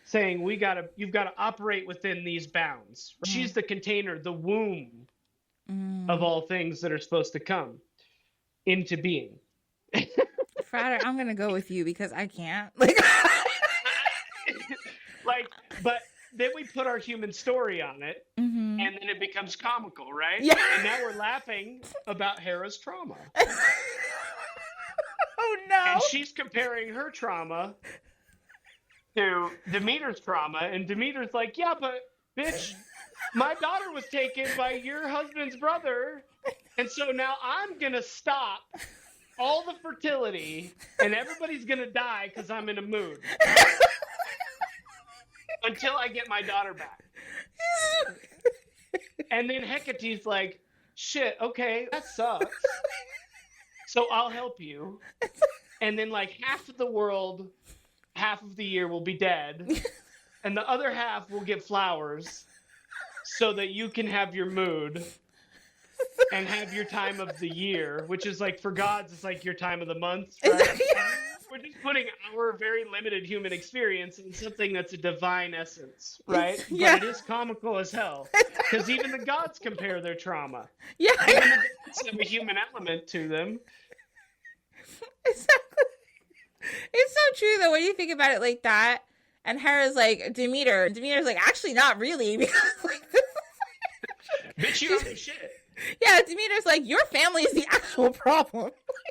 saying you've got to operate within these bounds. She's the container, the womb of all things that are supposed to come into being. Frater, I'm gonna go with you because I can't. But then we put our human story on it, Mm-hmm. and then it becomes comical, right? Yeah. And now we're laughing about Hera's trauma. Oh no! And she's comparing her trauma to Demeter's trauma, and Demeter's like, yeah, but bitch, my daughter was taken by your husband's brother, and so now I'm gonna stop all the fertility, and everybody's gonna die because I'm in a mood. Until I get my daughter back. And then Hecate's like, shit, okay, that sucks. So I'll help you. And then like half of the world, half of the year will be dead. And the other half will get flowers so that you can have your mood and have your time of the year, which is like, for gods, it's like your time of the month, right? We're just putting our very limited human experience in something that's a divine essence, right? Yeah. But it is comical as hell. Because even the gods compare their trauma. Yeah. Even the gods have a human element to them. Exactly. It's so true though when you think about it like that. And Hera's like, Demeter. Demeter's like, actually not really, because like this is Bitch, you don't do shit. yeah, Demeter's like, your family is the actual problem.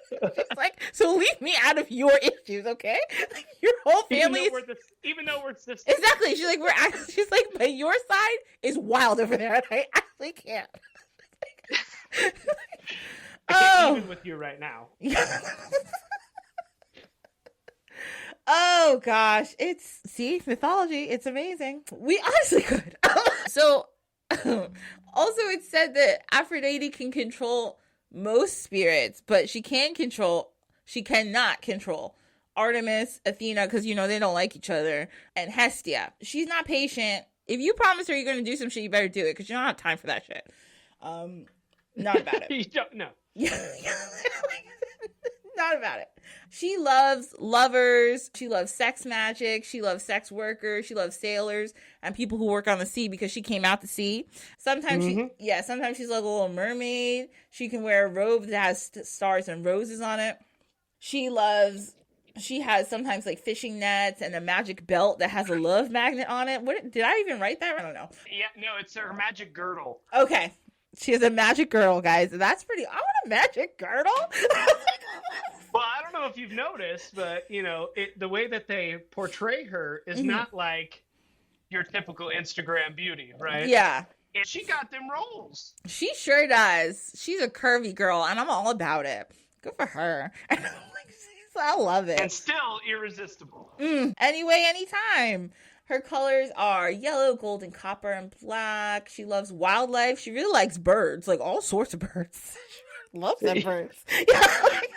She's like, so leave me out of your issues, okay? Like, your whole family is... Even though we're sisters. Exactly. She's like, she's like, but your side is wild over there, and I actually can't. I can't even with you right now. Oh gosh, see, mythology, it's amazing. We honestly could. So also it said that Aphrodite can control most spirits, but she cannot control Artemis, Athena, because they don't like each other, and Hestia. She's not patient. If you promise her you're gonna do some shit, you better do it, because you don't have time for that shit. Not about it. You don't know. Not about it. She loves lovers. She loves sex magic. She loves sex workers. She loves sailors and people who work on the sea, because she came out to sea. Sometimes sometimes she's like a little mermaid. She can wear a robe that has stars and roses on it. She has sometimes like fishing nets and a magic belt that has a love magnet on it. What did I even write that? I don't know. Yeah, no, it's her magic girdle. Okay. She is a magic girdle, guys. That's pretty... I want a magic girdle. Well, I don't know if you've noticed, but, the way that they portray her is not like your typical Instagram beauty, right? Yeah. And she got them rolls. She sure does. She's a curvy girl, and I'm all about it. Good for her. I love it. And still irresistible. Anyway, anytime. Her colors are yellow, golden, copper, and black. She loves wildlife. She really likes birds, like all sorts of birds. Loves them birds. Yeah, like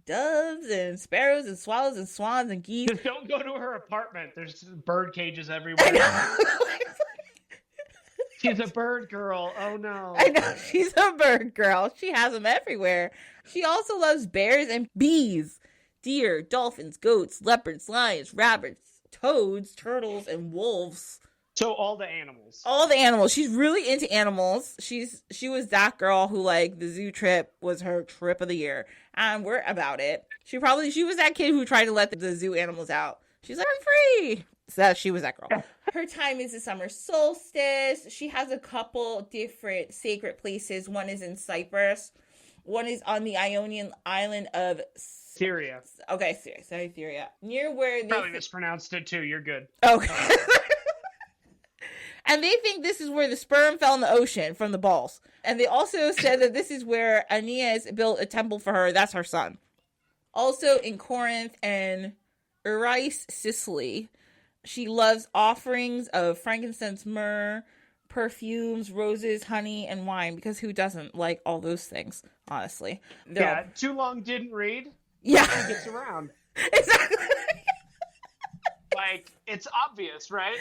doves and sparrows and swallows and swans and geese. Just don't go to her apartment. There's bird cages everywhere. She's a bird girl. Oh no. I know, she's a bird girl. She has them everywhere. She also loves bears and bees, deer, dolphins, goats, leopards, lions, rabbits, toads, turtles, and wolves. So all the animals. All the animals. She's really into animals. She was that girl who, like, the zoo trip was her trip of the year. And we're about it. She was that kid who tried to let the zoo animals out. She's like, I'm free. So she was that girl. Her time is the summer solstice. She has a couple different sacred places. One is in Cyprus. One is on the Ionian island of Syria. Okay, sorry, Syria. Near where they Probably mispronounced it too. You're good. Okay. And they think this is where the sperm fell in the ocean from the balls. And they also said that this is where Aeneas built a temple for her. That's her son. Also in Corinth and Eris, Sicily. She loves offerings of frankincense, myrrh, perfumes, roses, honey, and wine. Because who doesn't like all those things, honestly? Too long didn't read. Yeah. She gets around. Exactly. Like, it's obvious, right?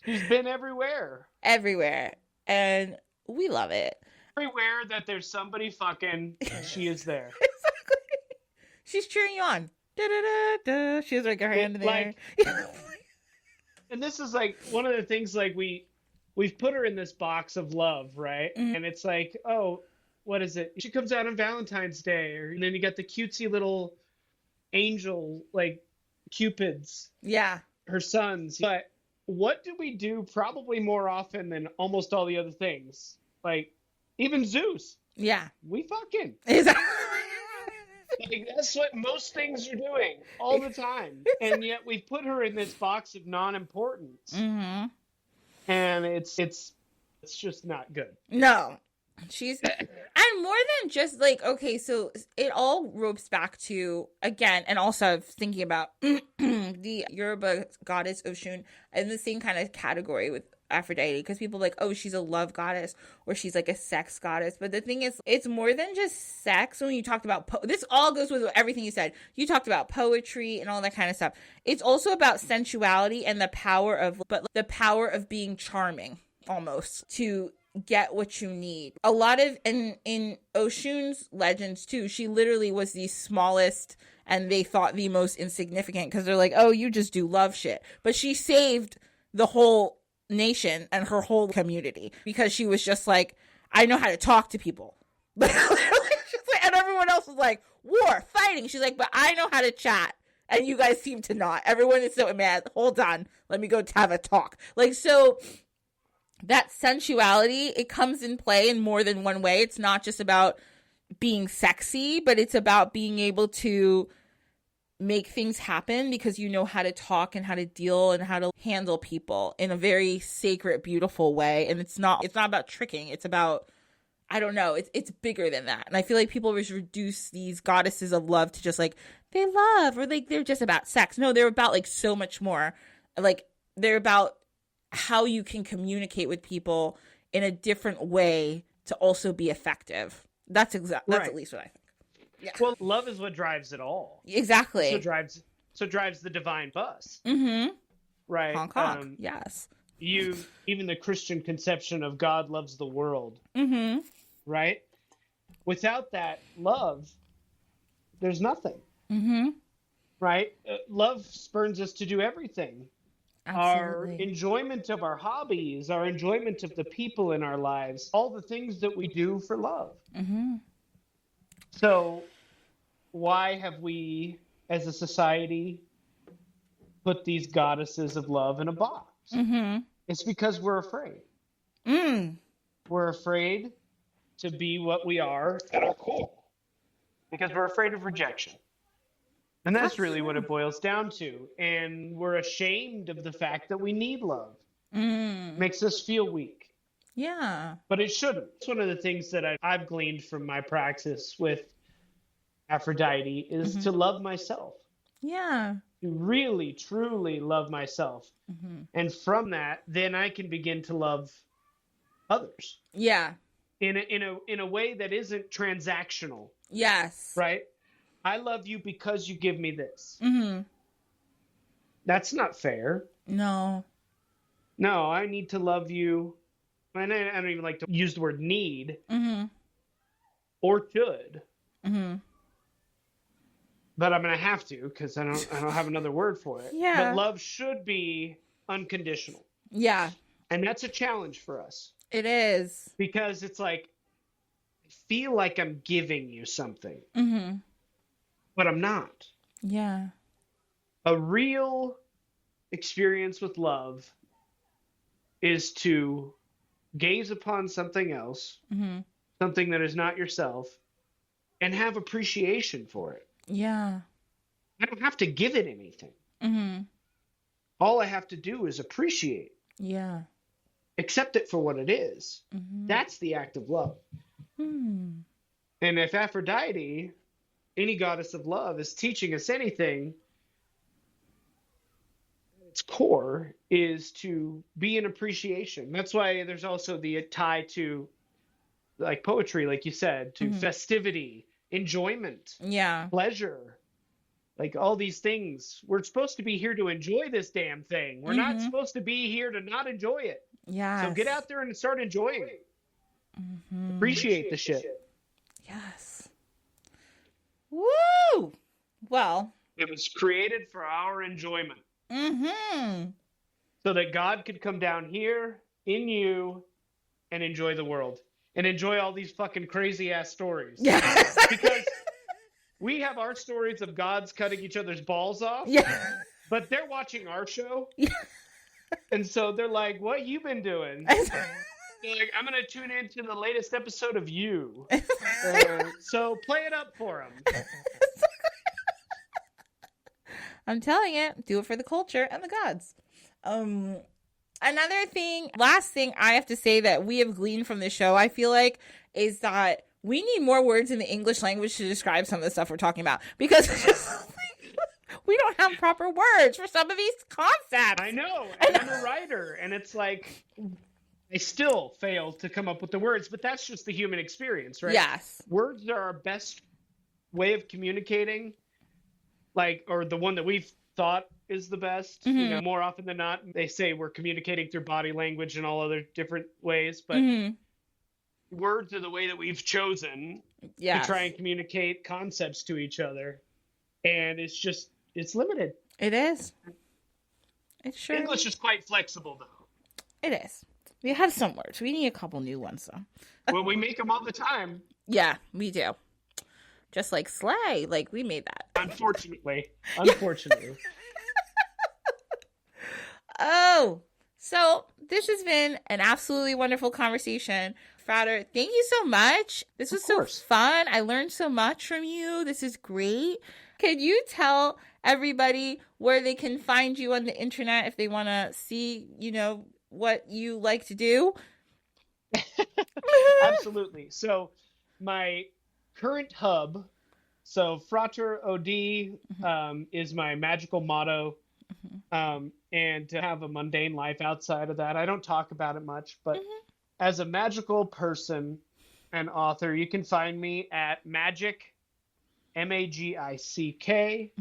She's been everywhere. Everywhere. And we love it. Everywhere that there's somebody fucking, she is there. Exactly. She's cheering you on. Da, da, da, da. She has like her hand in the air. And this is like one of the things, like we've put her in this box of love, right? Mm-hmm. And it's like, oh, what is it? She comes out on Valentine's Day, and then you got the cutesy little angel, like cupids. Yeah. Her sons. But what do we do probably more often than almost all the other things? Like, even Zeus. Yeah. We fucking. Exactly. Like, that's what most things are doing all the time. And yet we put her in this box of non-importance. Mm-hmm. And it's just not good. No. She's, and more than just like, okay, so it all ropes back to, again, and also I was thinking about the Yoruba goddess Oshun in the same kind of category with Aphrodite, because people are like, oh, she's a love goddess or she's like a sex goddess. But the thing is, it's more than just sex. When you talked about, this all goes with everything you said. You talked about poetry and all that kind of stuff. It's also about sensuality and the power of being charming, almost, to get what you need. A lot of, in Oshun's legends too, she literally was the smallest and they thought the most insignificant, because they're like, oh, you just do love shit. But she saved the whole nation and her whole community because she was just like, I know how to talk to people. And everyone else was like, war, fighting. She's like, but I know how to chat. And you guys seem to not. Everyone is so mad. Hold on. Let me go have a talk. Like, so that sensuality, it comes in play in more than one way. It's not just about being sexy, but it's about being able to make things happen because you know how to talk and how to deal and how to handle people in a very sacred, beautiful way. And it's not about tricking. It's about, I don't know, it's bigger than that. And I feel like people just reduce these goddesses of love to just like, they love, or like they're just about sex. No, they're about like so much more. Like, they're about how you can communicate with people in a different way to also be effective. That's right. At least what I think. Yeah. Well, love is what drives it all. Exactly. So drives the divine bus. Mm-hmm. Right. Honk, honk. Yes. Even the Christian conception of God loves the world. Mm-hmm. Right. Without that love, there's nothing. Mm-hmm. Right. Love spurns us to do everything. Our Absolutely. enjoyment of our hobbies, our enjoyment of the people in our lives, all the things that we do for love. Mm-hmm. So why have we, as a society, put these goddesses of love in a box? Mm-hmm. It's because we're afraid. We're afraid to be what we are at our core. Because we're afraid of rejection. And that's really what it boils down to. And we're ashamed of the fact that we need love. Makes us feel weak. Yeah. But it shouldn't. It's one of the things that I've gleaned from my practice with Aphrodite is to love myself. Yeah. To really, truly love myself. Mm-hmm. And from that, then I can begin to love others. Yeah. In a way that isn't transactional. Yes. Right? I love you because you give me this. Mm-hmm. That's not fair. No. No, I need to love you. And I don't even like to use the word need. Mm-hmm. Or should. Mm-hmm. But I'm going to have to because I don't have another word for it. Yeah. But love should be unconditional. Yeah. And that's a challenge for us. It is. Because it's like, I feel like I'm giving you something. Mm-hmm. But I'm not. Yeah. A real experience with love is to gaze upon something else, something that is not yourself, and have appreciation for it. Yeah. I don't have to give it anything. Mm-hmm. All I have to do is appreciate. Yeah. Accept it for what it is. Mm-hmm. That's the act of love. Mm. And if Aphrodite, any goddess of love, is teaching us anything, its core is to be in appreciation. That's why there's also the tie to like poetry, like you said, to festivity, enjoyment, yeah, pleasure. Like all these things. We're supposed to be here to enjoy this damn thing. We're not supposed to be here to not enjoy it. Yes. So get out there and start enjoying it. Appreciate the shit. Yes. Woo! Well, it was created for our enjoyment. So that God could come down here in you and enjoy the world. And enjoy all these fucking crazy ass stories. Yes. Because we have our stories of gods cutting each other's balls off. Yeah. But they're watching our show. Yeah. And so they're like, what you been doing? They're like, I'm going to tune into the latest episode of You. So play it up for them. I'm telling you, do it for the culture and the gods. Another thing, last thing I have to say that we have gleaned from this show, I feel like, is that we need more words in the English language to describe some of the stuff we're talking about. Because we don't have proper words for some of these concepts. I know. And I'm a writer. And it's like, I still fail to come up with the words. But that's just the human experience, right? Yes. Words are our best way of communicating. Like, or the one that we've thought is the best. You know, more often than not, they say we're communicating through body language and all other different ways. But words are the way that we've chosen to try and communicate concepts to each other. And it's limited. It is. It sure English is quite flexible, though. It is. We have some words. We need a couple new ones, though. Well, we make them all the time. Yeah, we do. Just like slay. Like, we made that. Unfortunately. Oh, so this has been an absolutely wonderful conversation. Frater, thank you so much. This was so fun. I learned so much from you. This is great. Can you tell everybody where they can find you on the internet if they want to see, you know, what you like to do? Absolutely. So my current hub, so Frater OD is my magical motto. And to have a mundane life outside of that. I don't talk about it much, but as a magical person and author, you can find me at Magick, MAGICK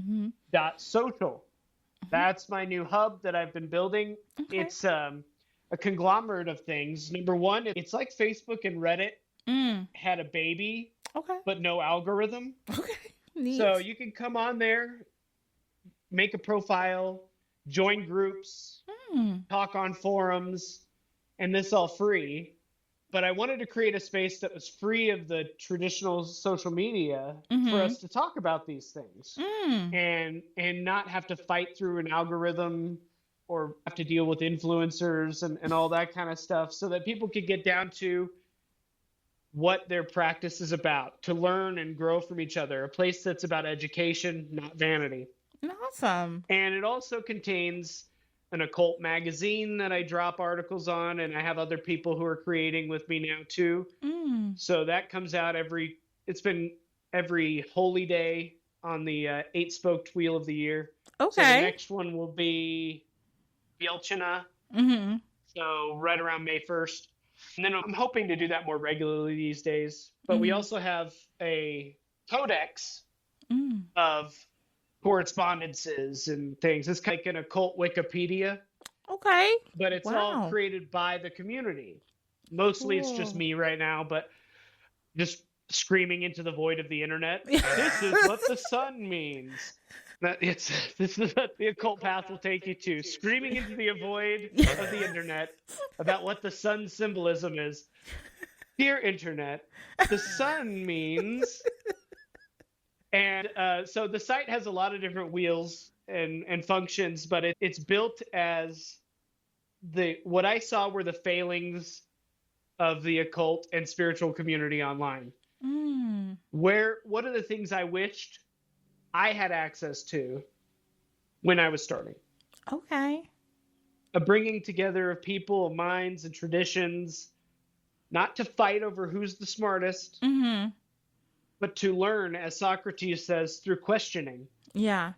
.social. That's my new hub that I've been building. Okay. It's a conglomerate of things. Number one, it's like Facebook and Reddit had a baby, but no algorithm. Okay. Neat. So you can come on there, make a profile, join groups, talk on forums, and this all free. But I wanted to create a space that was free of the traditional social media for us to talk about these things and not have to fight through an algorithm or have to deal with influencers and all that kind of stuff, so that people could get down to what their practice is about, to learn and grow from each other, a place that's about education, not vanity. Awesome. And it also contains an occult magazine that I drop articles on, and I have other people who are creating with me now too. So that comes out every holy day on the 8-spoked wheel of the year. Okay. So the next one will be Bielchina. So right around May 1st. And then I'm hoping to do that more regularly these days. But we also have a codex of correspondences and things. It's like an occult Wikipedia. Okay. But it's all created by the community. Mostly it's just me right now, but just screaming into the void of the internet. This is what the sun means. This is what the occult path will take you to. Screaming into the void of the internet about what the sun symbolism is. Dear internet, the sun means... And so the site has a lot of different wheels and functions, but it's built as what I saw were the failings of the occult and spiritual community online. What are the things I wished I had access to when I was starting? Okay. A bringing together of people, of minds, and traditions, not to fight over who's the smartest, but to learn, as Socrates says, through questioning. Yeah.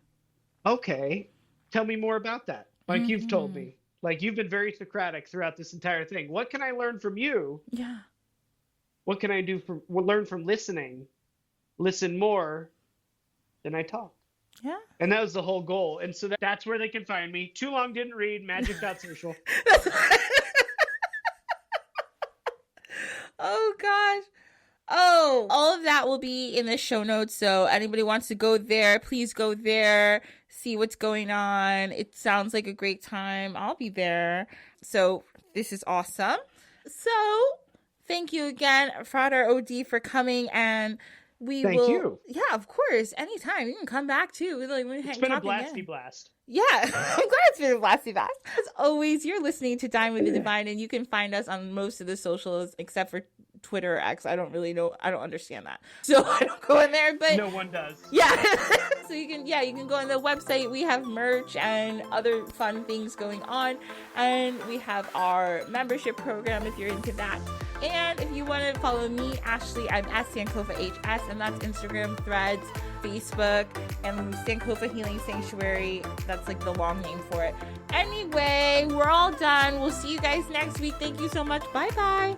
Okay, tell me more about that. Like you've told me. Like you've been very Socratic throughout this entire thing. What can I learn from you? Yeah. What can I do learn from listening? Listen more than I talk. Yeah. And that was the whole goal. And so that's where they can find me. Too long didn't read, magic.social. Oh gosh. Oh, all of that will be in the show notes. So anybody wants to go there, please go there, see what's going on. It sounds like a great time. I'll be there. So this is awesome. So thank you again, Frater OD, for coming, and Thank you. Yeah, of course. Anytime. You can come back too. It's been a blasty blast. Yeah, I'm glad it's been a blasty blast. As always, you're listening to Dine with the Divine, and you can find us on most of the socials except for Twitter or X. I don't really know. I don't understand that. So I don't go in there, but no one does. Yeah. So you can go on the website. We have merch and other fun things going on. And we have our membership program if you're into that. And if you want to follow me, Ashley, I'm at Sankofa HS, and that's Instagram, Threads, Facebook, and Sankofa Healing Sanctuary. That's like the long name for it. Anyway, we're all done. We'll see you guys next week. Thank you so much. Bye-bye.